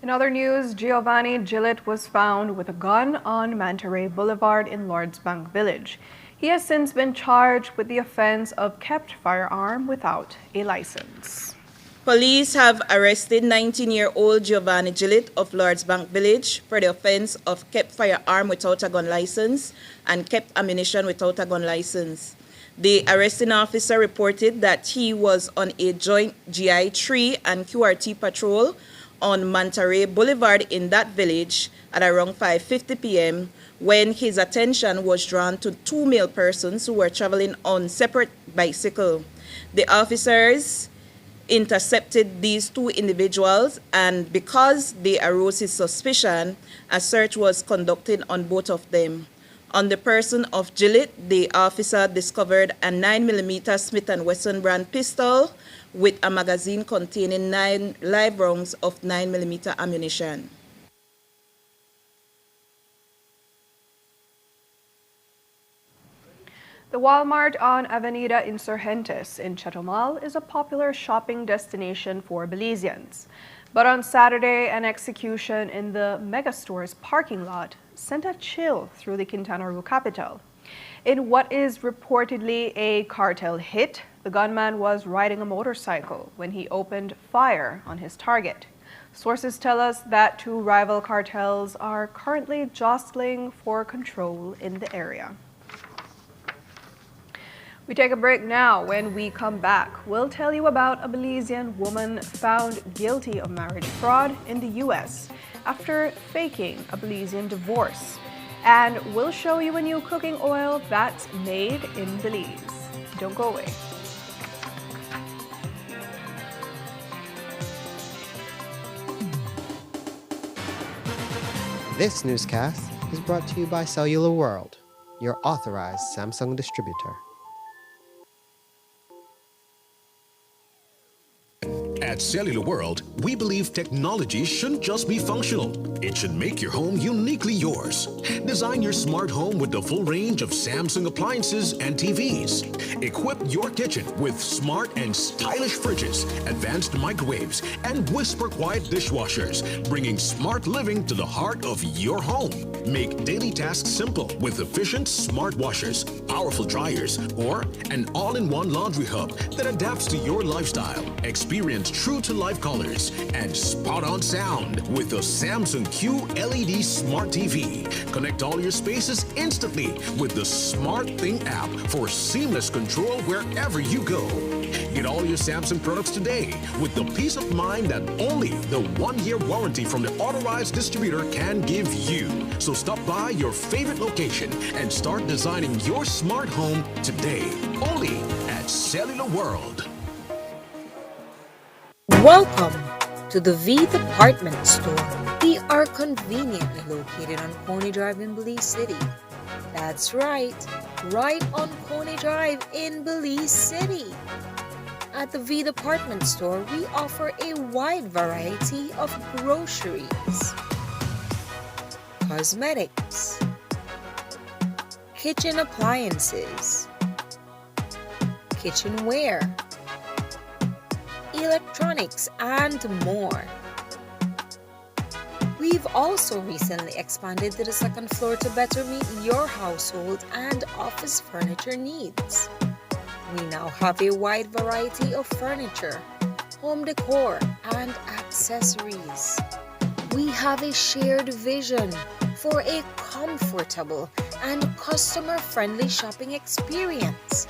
In other news, Giovanni Gillett was found with a gun on Manta Ray Boulevard in Lords Bank Village. He has since been charged with the offense of kept firearm without a license. Police have arrested 19-year-old Giovanni Gillett of Lords Bank Village for the offense of kept firearm without a gun license and kept ammunition without a gun license. The arresting officer reported that he was on a joint GI3 and QRT patrol on Manta Ray Boulevard in that village at around 5:50 p.m. when his attention was drawn to 2 male persons who were traveling on separate bicycles. The officers intercepted these 2 individuals, and because they arose his suspicion, a search was conducted on both of them. On the person of Gillett, the officer discovered a 9mm Smith & Wesson brand pistol with a magazine containing 9 live rounds of 9mm ammunition. The Walmart on Avenida Insurgentes in Chetumal is a popular shopping destination for Belizeans. But on Saturday, an execution in the megastore's parking lot sent a chill through the Quintana Roo capital. In what is reportedly a cartel hit, the gunman was riding a motorcycle when he opened fire on his target. Sources tell us that 2 rival cartels are currently jostling for control in the area. We take a break now. When we come back, we'll tell you about a Belizean woman found guilty of marriage fraud in the U.S. after faking a Belizean divorce. And we'll show you a new cooking oil that's made in Belize. Don't go away. This newscast is brought to you by Cellular World, your authorized Samsung distributor. At Cellular World, we believe technology shouldn't just be functional. It should make your home uniquely yours. Design your smart home with the full range of Samsung appliances and TVs. Equip your kitchen with smart and stylish fridges, advanced microwaves, and whisper-quiet dishwashers, bringing smart living to the heart of your home. Make daily tasks simple with efficient smart washers, powerful dryers, or an all-in-one laundry hub that adapts to your lifestyle. Experience true-to-life colors and spot-on sound with the Samsung Q LED Smart TV. Connect all your spaces instantly with the Smart Thing app for seamless control wherever you go. Get all your Samsung products today with the peace of mind that only the 1-year warranty from the authorized distributor can give you. So stop by your favorite location and start designing your smart home today, only at Cellular World. Welcome to the V Department Store. We are conveniently located on Coney Drive in Belize City. That's right on Coney Drive in Belize City. At the V Department Store, we offer a wide variety of groceries, cosmetics, kitchen appliances, kitchenware, electronics, and more. We've also recently expanded to the 2nd floor to better meet your household and office furniture needs. We now have a wide variety of furniture, home decor, and accessories. We have a shared vision for a comfortable and customer-friendly shopping experience.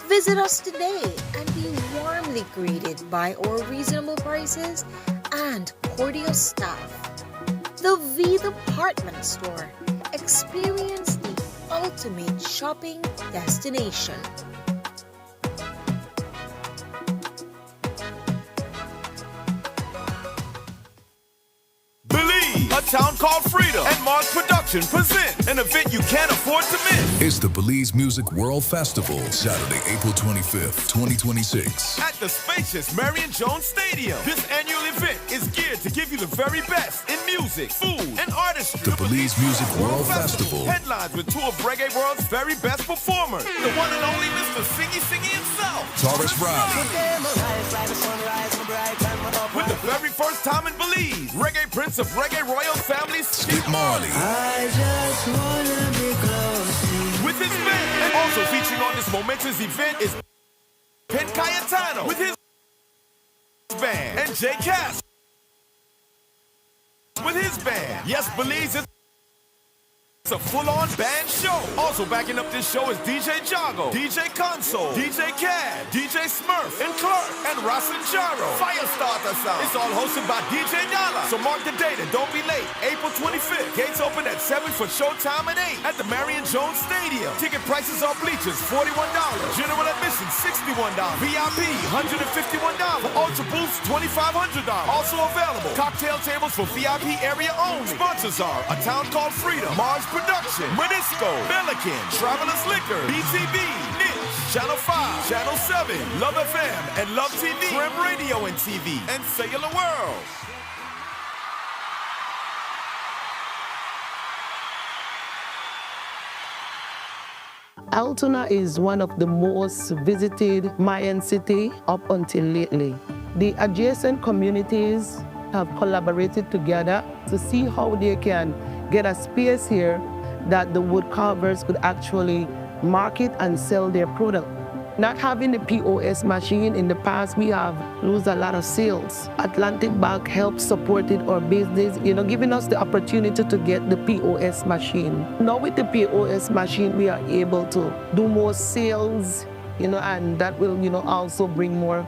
Visit us today and be warmly greeted by our reasonable prices and cordial staff. The V Department Store. Experience the ultimate shopping destination. A Town Called Freedom and Mars Production present an event you can't afford to miss. It's the Belize Music World Festival, Saturday, April 25th, 2026. At the spacious Marion Jones Stadium. This annual event is geared to give you the very best in music, food, and artistry. The Belize Music World Festival. Headlines with 2 of Reggae World's very best performers. The one and only Mr. Siggy himself. Taurus Riley. With the very first time in Belize, Reggae Prince of Reggae Royal Family, Skip Marley. I just wanna be close to you. With his band. And also featuring on this momentous event is Pen Cayetano with his band. And Jay Cass with his band. Yes, Belize is it's a full-on band show. Also backing up this show is DJ Jago, DJ Console, DJ Cad, DJ Smurf, and Clark, and Rasen Jaro. Firestarter Sound. It's all hosted by DJ Dollar. So mark the date and don't be late. April 25th. Gates open at 7 for showtime at 8 at the Marion Jones Stadium. Ticket prices are bleachers, $41. General admission, $61. VIP, $151. Ultra Boost, $2,500. Also available, cocktail tables for VIP area only. Sponsors are A Town Called Freedom, Mars Production, Monisco, Pelican, Travelers Liquor, BTV, Niche, Channel 5, Channel 7, Love FM, and Love TV, Trim Radio and TV, and Cellular World. Altoona is one of the most visited Mayan city up until lately. The adjacent communities have collaborated together to see how they can get a space here that the wood carvers could actually market and sell their product. Not having the POS machine in the past, we have lost a lot of sales. Atlantic Bank helps supported our business, giving us the opportunity to get the POS machine. Now with the POS machine, we are able to do more sales, and that will, also bring more,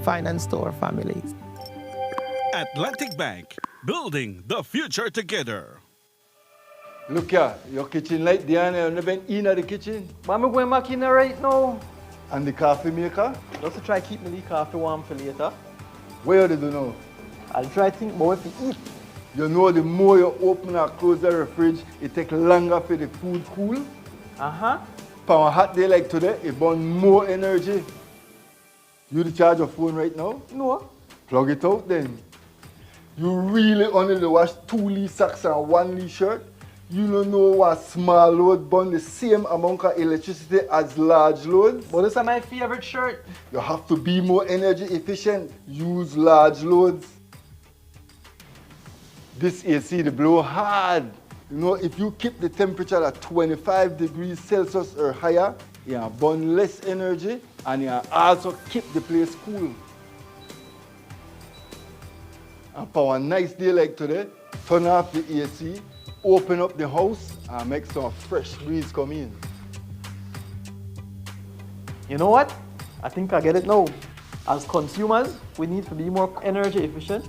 finance to our families. Atlantic Bank, building the future together. Look here, your kitchen light there and you never in the kitchen. But I'm going back in there right now. And the coffee maker? Just to try keep me the coffee warm for later. Where do you know? I'll try to think about what to eat. You know the more you open and close the fridge, it takes longer for the food cool. Uh-huh. For a hot day like today, it burns more energy. You the charge your phone right now? No. Plug it out then. You really only wash 2 Lee socks and 1 Lee shirt? You don't know what small load burn the same amount of electricity as large loads? But this is my favorite shirt. You have to be more energy efficient. Use large loads. This AC, they blow hard. If you keep the temperature at 25 degrees Celsius or higher, you burn less energy and you also keep the place cool. And for a nice day like today, turn off the AC, open up the house and make some fresh breeze come in. You know what? I think I get it now. As consumers, we need to be more energy efficient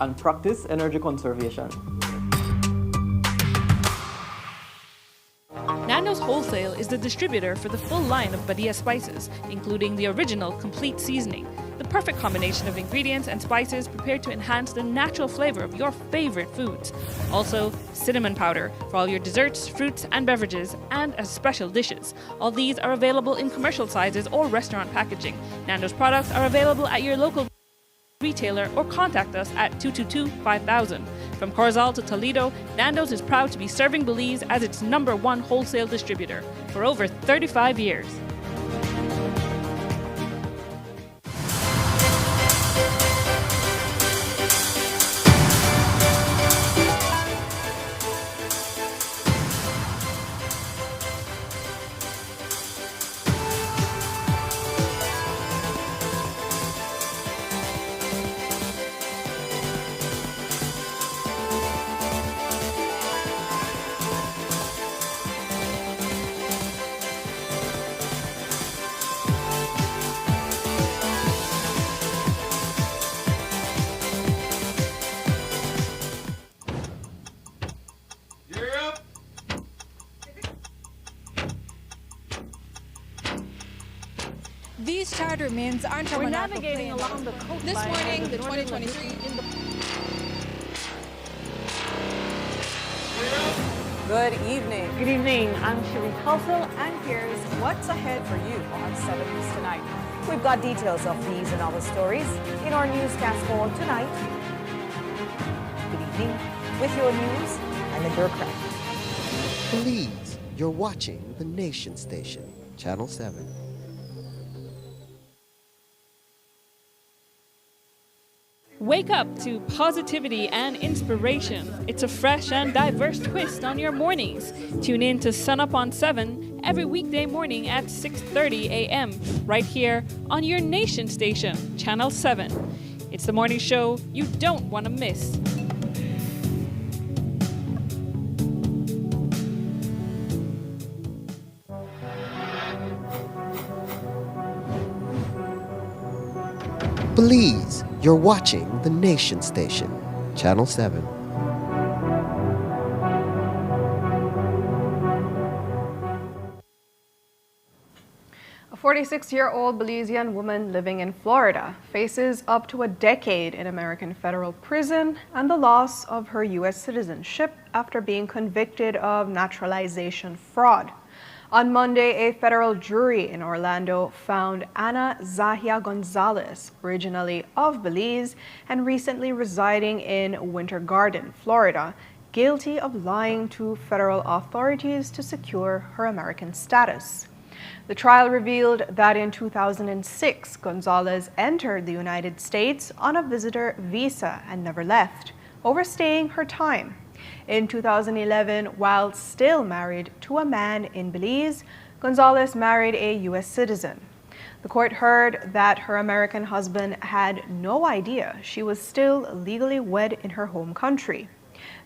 and practice energy conservation. Nando's Wholesale is the distributor for the full line of Badia spices, including the original complete seasoning, the perfect combination of ingredients and spices prepared to enhance the natural flavor of your favorite foods. Also, cinnamon powder for all your desserts, fruits, and beverages, and as special dishes. All these are available in commercial sizes or restaurant packaging. Nando's products are available at your local retailer or contact us at 222-5000. From Corzal to Toledo, Nando's is proud to be serving Belize as its #1 wholesale distributor for over 35 years. These charter mints aren't We're navigating along the coastline. This morning, the 2023 in the... Good evening. Good evening. I'm Sheree Kelso, and here's what's ahead for you on 7 News tonight. We've got details of these and other stories in our newscast for tonight. Good evening. With your news, I'm Indra Craig. Please, you're watching the Nation Station, Channel 7. Wake up to positivity and inspiration. It's a fresh and diverse twist on your mornings. Tune in to Sun Up on 7 every weekday morning at 6:30 a.m. right here on your Nation Station, Channel 7. It's the morning show you don't want to miss. Please, you're watching the Nation Station, Channel 7. A 46-year-old Belizean woman living in Florida faces up to a decade in American federal prison and the loss of her U.S. citizenship after being convicted of naturalization fraud. On Monday, a federal jury in Orlando found Ana Zahia Gonzalez, originally of Belize and recently residing in Winter Garden, Florida, guilty of lying to federal authorities to secure her American status. The trial revealed that in 2006, Gonzalez entered the United States on a visitor visa and never left, overstaying her time. In 2011, while still married to a man in Belize, Gonzalez married a U.S. citizen. The court heard that her American husband had no idea she was still legally wed in her home country.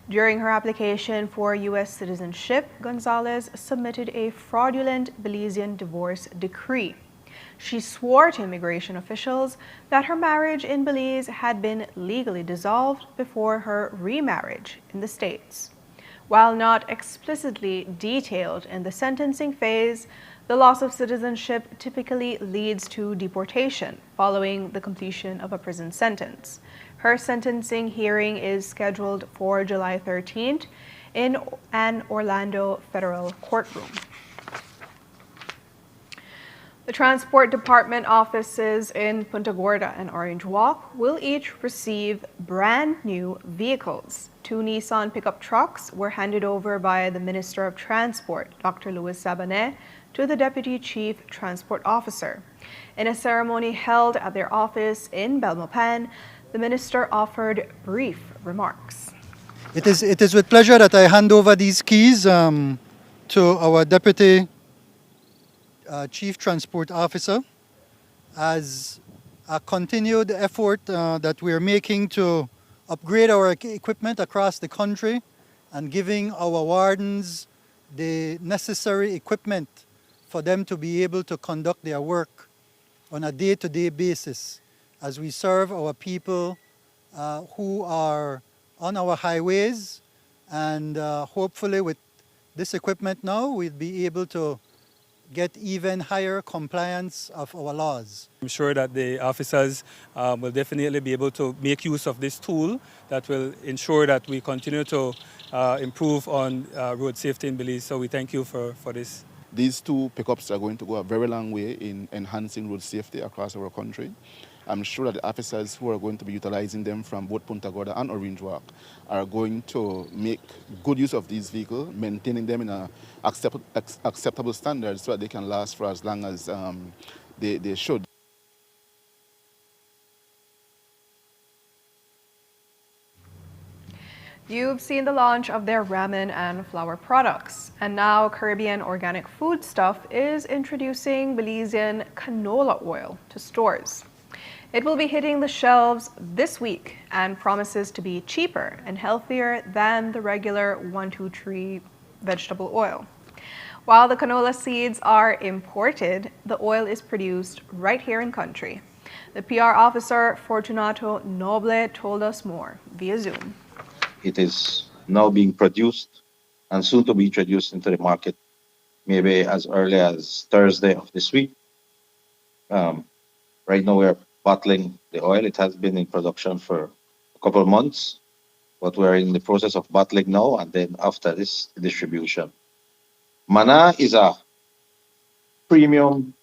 During her application for U.S. citizenship, Gonzalez submitted a fraudulent Belizean divorce decree. She swore to immigration officials that her marriage in Belize had been legally dissolved before her remarriage in the States. While not explicitly detailed in the sentencing phase, the loss of citizenship typically leads to deportation following the completion of a prison sentence. Her sentencing hearing is scheduled for July 13th in an Orlando federal courtroom. The Transport Department offices in Punta Gorda and Orange Walk will each receive brand new vehicles. 2 Nissan pickup trucks were handed over by the Minister of Transport, Dr. Louis Sabanet, to the Deputy Chief Transport Officer. In a ceremony held at their office in Belmopan, the Minister offered brief remarks. It is with pleasure that I hand over these keys to our Deputy Chief Transport Officer as a continued effort that we're making to upgrade our equipment across the country and giving our wardens the necessary equipment for them to be able to conduct their work on a day-to-day basis as we serve our people who are on our highways, and hopefully with this equipment now we'll be able to get even higher compliance of our laws. I'm sure that the officers will definitely be able to make use of this tool that will ensure that we continue to improve on road safety in Belize. So we thank you for this. These 2 pickups are going to go a very long way in enhancing road safety across our country. I'm sure that the officers who are going to be utilizing them from both Punta Gorda and Orange Walk are going to make good use of these vehicles, maintaining them in a acceptable standard so that they can last for as long as they should. You've seen the launch of their ramen and flour products, and now Caribbean Organic Foodstuff is introducing Belizean canola oil to stores. It will be hitting the shelves this week and promises to be cheaper and healthier than the regular 1-2-3 vegetable oil. While the canola seeds are imported, the oil is produced right here in country. The PR officer, Fortunato Noble, told us more via Zoom. It is now being produced and soon to be introduced into the market, maybe as early as Thursday of this week. Right now we're bottling the oil. It has been in production for a couple of months, but we're in the process of bottling now, and then after this, distribution. Mana is a premium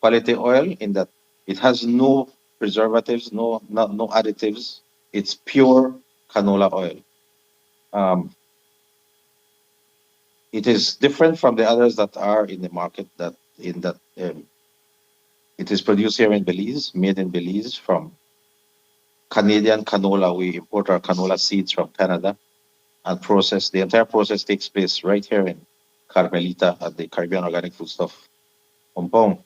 quality oil in that it has no preservatives, no additives. It's pure canola oil. It is different from the others that are in the market it is produced here in Belize, made in Belize from Canadian canola. We import our canola seeds from Canada and process. The entire process takes place right here in Carmelita at the Caribbean Organic Foodstuff compound.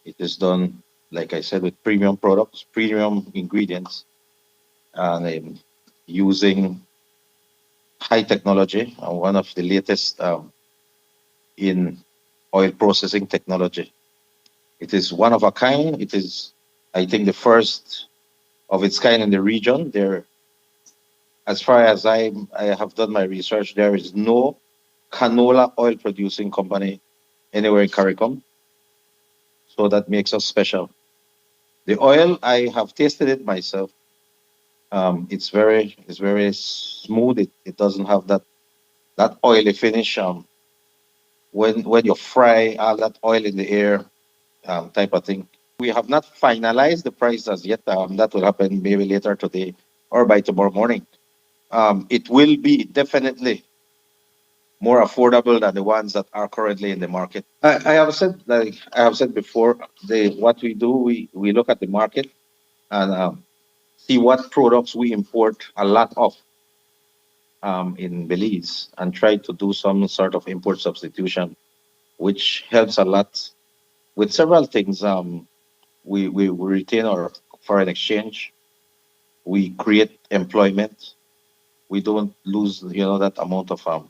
It is done, like I said, with premium products, premium ingredients, and using high technology and one of the latest in oil processing technology. It is one of a kind. It is, I think, the first of its kind in the region. As far as I have done my research, there is no canola oil producing company anywhere in CARICOM. So that makes us special. The oil, I have tasted it myself. It's very smooth. It doesn't have that oily finish. When you fry all that oil in the air, type of thing. We have not finalized the price as yet. That will happen maybe later today or by tomorrow morning. It will be definitely more affordable than the ones that are currently in the market. I have said, like I have said before, what we do, we look at the market and see what products we import a lot of in Belize and try to do some sort of import substitution, which helps a lot with several things. We retain our foreign exchange. We create employment. We don't lose, that amount of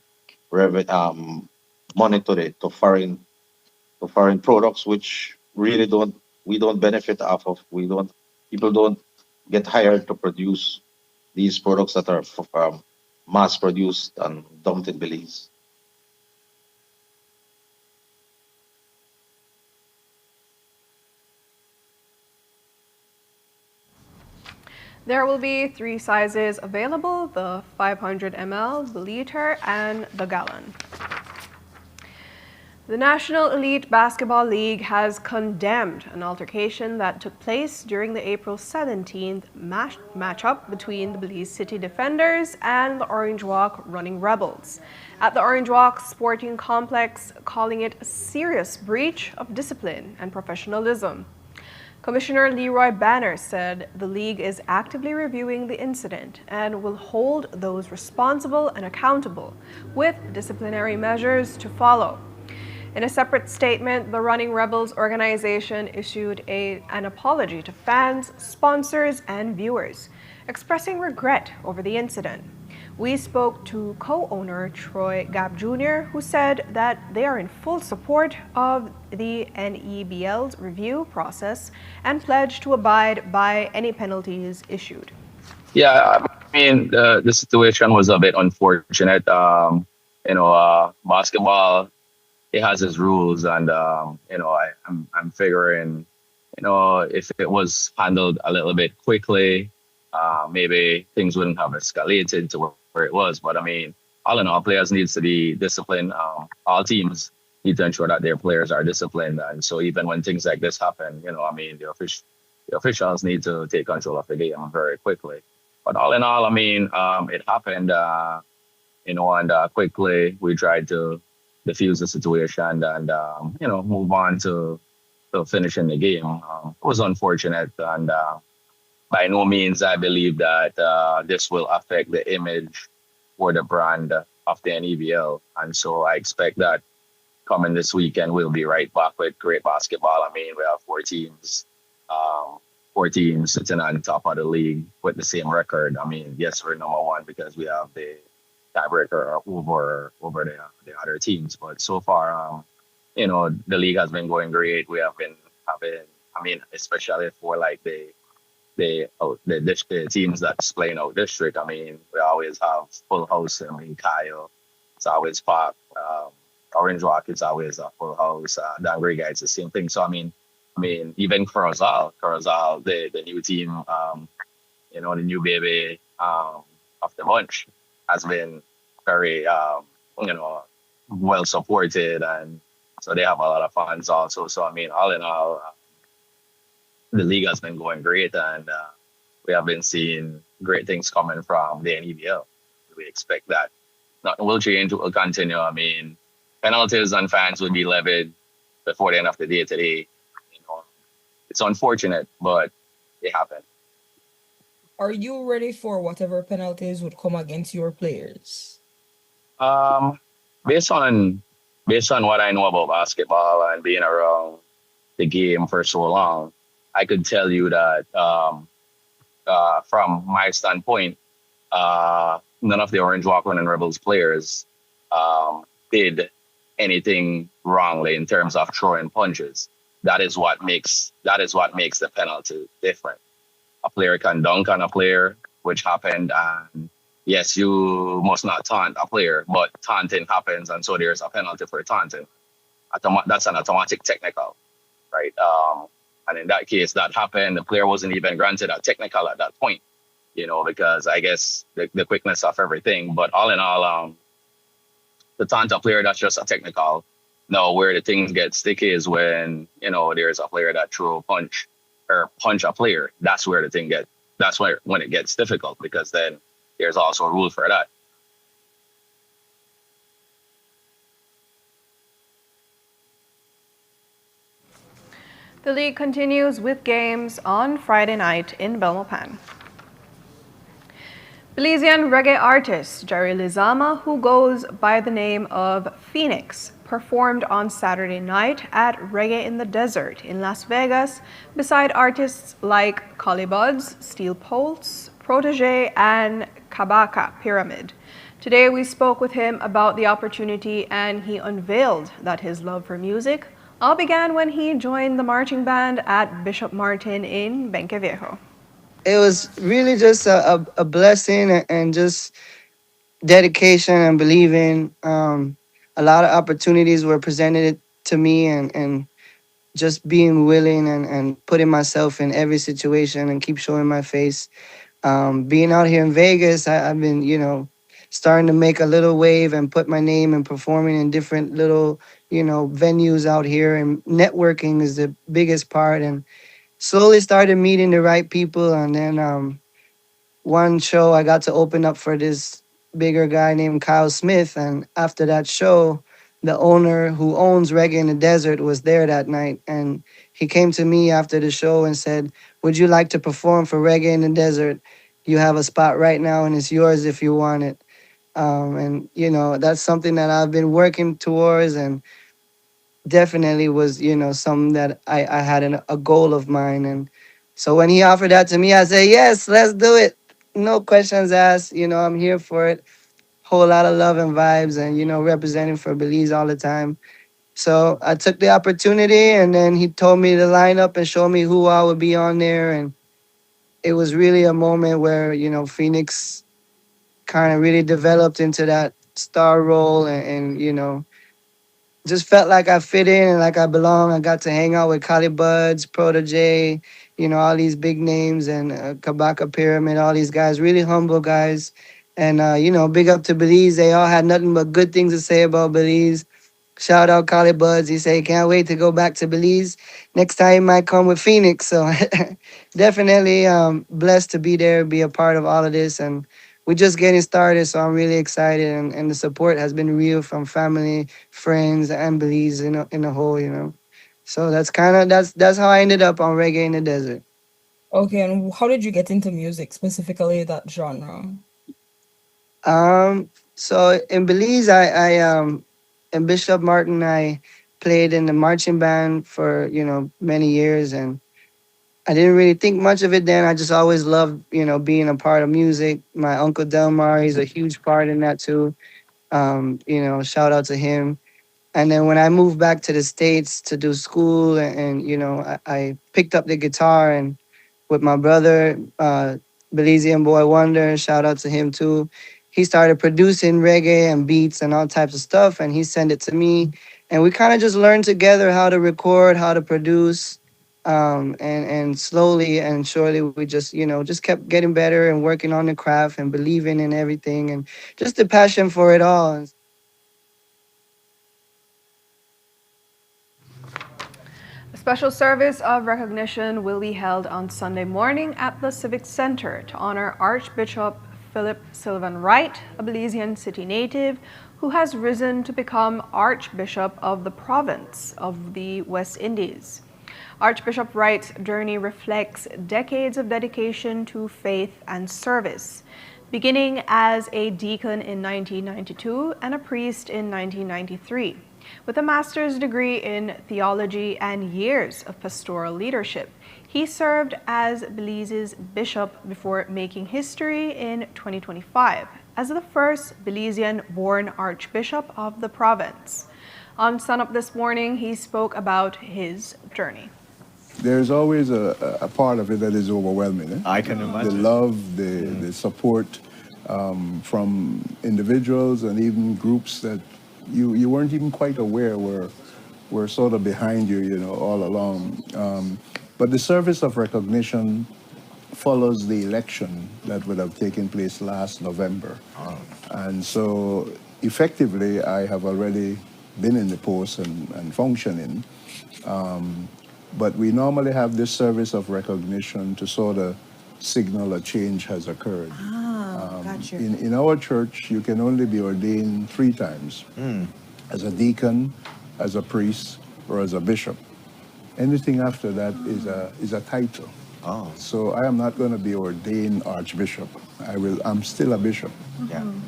money to foreign products, which really we don't benefit off of. People don't get hired to produce these products that are mass produced and dumped in Belize. There will be 3 sizes available: the 500 ml, the liter, and the gallon. The National Elite Basketball League has condemned an altercation that took place during the April 17th matchup between the Belize City Defenders and the Orange Walk Running Rebels at the Orange Walk Sporting Complex, calling it a serious breach of discipline and professionalism. Commissioner Leroy Banner said the league is actively reviewing the incident and will hold those responsible and accountable, with disciplinary measures to follow. In a separate statement, the Running Rebels organization issued an apology to fans, sponsors, and viewers, expressing regret over the incident. We spoke to co-owner Troy Gab Jr., who said that they are in full support of the NEBL's review process and pledge to abide by any penalties issued. Yeah, I mean, the situation was a bit unfortunate. Basketball, it has its rules, and I'm figuring, if it was handled a little bit quickly, maybe things wouldn't have escalated to where it was. But I mean, all in all, players needs to be disciplined. All teams need to ensure that their players are disciplined, and so even when things like this happen, the officials need to take control of the game very quickly. But all in all, I mean, it happened, and quickly we tried to diffuse the situation and move on to finishing the game. It was unfortunate, and by no means I believe that this will affect the image or the brand of the NEBL. And so I expect that coming this weekend, we'll be right back with great basketball. I mean, we have 4 teams sitting on top of the league with the same record. I mean, yes, we're number one because we have the tiebreaker over the other teams. But so far, the league has been going great. We have been having, I mean, especially for like the teams that's playing out district. I mean, we always have full house. I mean, Kyle, it's always packed. Orange Rock is always a full house. Dangriga, it's the same thing. So I mean, even Corozal, the new team, the new baby of the bunch, has been very, well supported, and so they have a lot of fans also. So I mean, all in all, the league has been going great, and we have been seeing great things coming from the NEBL. We expect that nothing will change, it will continue. I mean, penalties on fans would be levied before the end of the day today. It's unfortunate, but it happened. Are you ready for whatever penalties would come against your players? Based on what I know about basketball and being around the game for so long, I could tell you that from my standpoint, none of the Orange Walk and Rebels players did anything wrongly in terms of throwing punches. That is what makes the penalty different. A player can dunk on a player, which happened, and yes, you must not taunt a player, but taunting happens, and so there's a penalty for taunting. That's an automatic technical. right? And in that case, that happened. The player wasn't even granted a technical at that point, because I guess the quickness of everything. But all in all, the Tanta player, that's just a technical. Now, where the things get sticky is when, there's a player that throw a punch or punch a player. That's where that's when it gets difficult, because then there's also a rule for that. The league continues with games on Friday night in Belmopan. Belizean reggae artist Jerry Lizama, who goes by the name of Phoenix, performed on Saturday night at Reggae in the Desert in Las Vegas beside artists like Collybuds, Steel Pulse, Protege, and Kabaka Pyramid. Today we spoke with him about the opportunity, and he unveiled that his love for music all began when he joined the marching band at Bishop Martin in Benqueviejo. It was really just a blessing and just dedication and believing. A lot of opportunities were presented to me, and just being willing and putting myself in every situation and keep showing my face. Being out here in Vegas, I've been, starting to make a little wave and put my name and performing in different little, venues out here. And networking is the biggest part. And slowly started meeting the right people. And then one show I got to open up for this bigger guy named Kyle Smith. And after that show, the owner who owns Reggae in the Desert was there that night. And he came to me after the show and said, "Would you like to perform for Reggae in the Desert? You have a spot right now and it's yours if you want it." And that's something that I've been working towards, and definitely was, something that I had a goal of mine. And so when he offered that to me, I said, yes, let's do it. No questions asked. I'm here for it. Whole lot of love and vibes, and, representing for Belize all the time. So I took the opportunity, and then he told me the lineup and showed me who I would be on there. And it was really a moment where, Phoenix kind of really developed into that star role, and just felt like I fit in and like I belong. I got to hang out with Collybuds, Protege, all these big names, and Kabaka Pyramid, all these guys, really humble guys. And, big up to Belize. They all had nothing but good things to say about Belize. Shout out Collybuds. He said, can't wait to go back to Belize. Next time he might come with Phoenix. So definitely blessed to be there, be a part of all of this. And we're just getting started, so I'm really excited. And the support has been real from family, friends, and Belize in the whole. So that's how I ended up on Reggae in the Desert. Okay, and how did you get into music, specifically that genre? So in Belize, in Bishop Martin, I played in the marching band for, many years, and I didn't really think much of it then. I just always loved, being a part of music. My uncle Delmar, he's a huge part in that too. Shout out to him. And then when I moved back to the States to do school, I picked up the guitar, and with my brother, Belizean Boy Wonder, shout out to him too. He started producing reggae and beats and all types of stuff, and he sent it to me. And we kind of just learned together how to record, how to produce. And slowly and surely we just kept getting better and working on the craft and believing in everything and just the passion for it all. A special service of recognition will be held on Sunday morning at the Civic Center to honor Archbishop Philip Sylvan Wright, a Belizean city native who has risen to become Archbishop of the province of the West Indies. Archbishop Wright's journey reflects decades of dedication to faith and service, beginning as a deacon in 1992 and a priest in 1993. With a master's degree in theology and years of pastoral leadership, he served as Belize's bishop before making history in 2025 as the first Belizean-born archbishop of the province. On Sun Up This Morning, he spoke about his journey. There's always a part of it that is overwhelming. Eh? I can imagine. The love, the support from individuals and even groups that you weren't even quite aware were we're sort of behind you, you know, all along. But the service of recognition follows the election that would have taken place last November. And so effectively, I have already been in the post and functioning. But we normally have this service of recognition to sort of signal a change has occurred. Gotcha. In our church, you can only be ordained 3 times, as a deacon, as a priest, or as a bishop. Anything after that is a title. So I am not going to be ordained Archbishop. I'm still a bishop.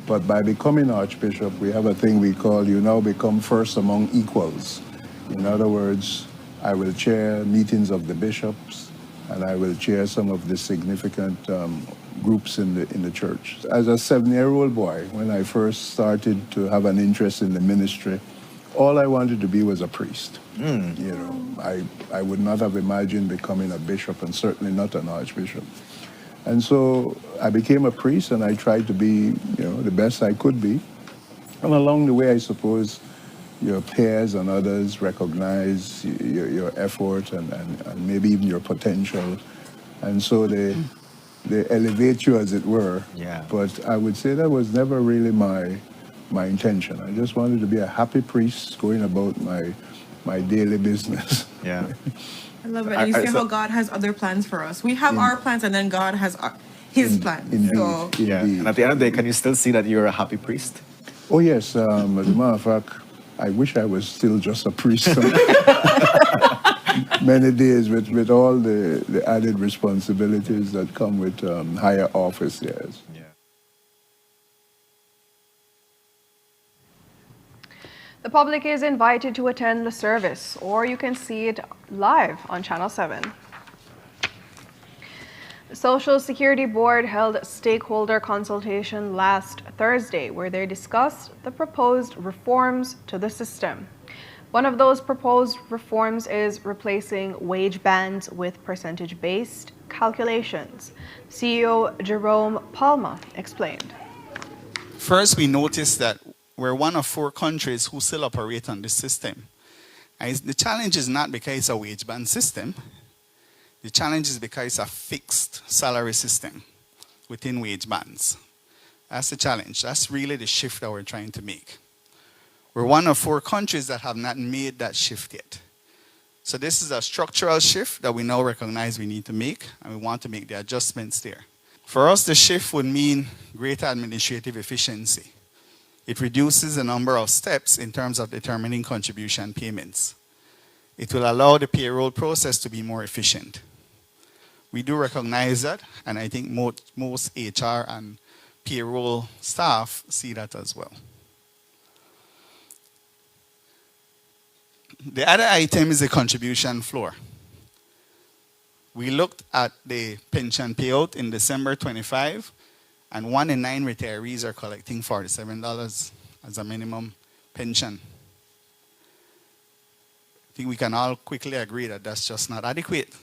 But by becoming Archbishop, we have a thing we call, you now become first among equals. In other words, I will chair meetings of the bishops, and I will chair some of the significant groups in the church. As a 7-year-old boy, when I first started to have an interest in the ministry, all I wanted to be was a priest. You know, I would not have imagined becoming a bishop, and certainly not an archbishop. And so I became a priest, and I tried to be, you know, the best I could be. And along the way, I suppose, your peers and others recognize your effort and maybe even your potential. And so they elevate you, as it were. But I would say that was never really my intention. I just wanted to be a happy priest going about my daily business. I love it. And you see how God has other plans for us. We have our plans, and then God has his plans. So. And at the end of the day, can you still see that you're a happy priest? Oh, yes. As a matter of fact, I wish I was still just a priest. Many days with all the added responsibilities that come with higher office, yes. The public is invited to attend the service, or you can see it live on Channel 7. The Social Security Board held a stakeholder consultation last Thursday where they discussed the proposed reforms to the system. One of those proposed reforms is replacing wage bands with percentage-based calculations. CEO Jerome Palma explained. First, we noticed that we're one of 4 countries who still operate on this system. And the challenge is not because it's a wage band system. The challenge is because it's a fixed salary system within wage bands. That's the challenge. That's really the shift that we're trying to make. We're one of 4 countries that have not made that shift yet. So this is a structural shift that we now recognize we need to make, and we want to make the adjustments there. For us, the shift would mean greater administrative efficiency. It reduces the number of steps in terms of determining contribution payments. It will allow the payroll process to be more efficient. We do recognize that, and I think most HR and payroll staff see that as well. The other item is the contribution floor. We looked at the pension payout in December 25, and 1 in 9 retirees are collecting $47 as a minimum pension. I think we can all quickly agree that that's just not adequate.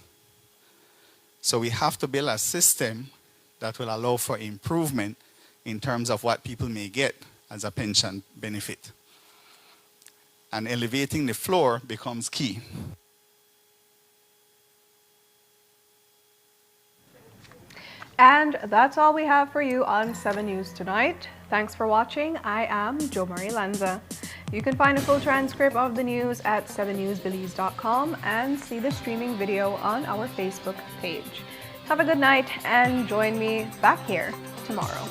So we have to build a system that will allow for improvement in terms of what people may get as a pension benefit. And elevating the floor becomes key. And that's all we have for you on 7 News tonight. Thanks for watching. I am Jo Marie Lanza. You can find a full transcript of the news at 7newsbelize.com and see the streaming video on our Facebook page. Have a good night and join me back here tomorrow.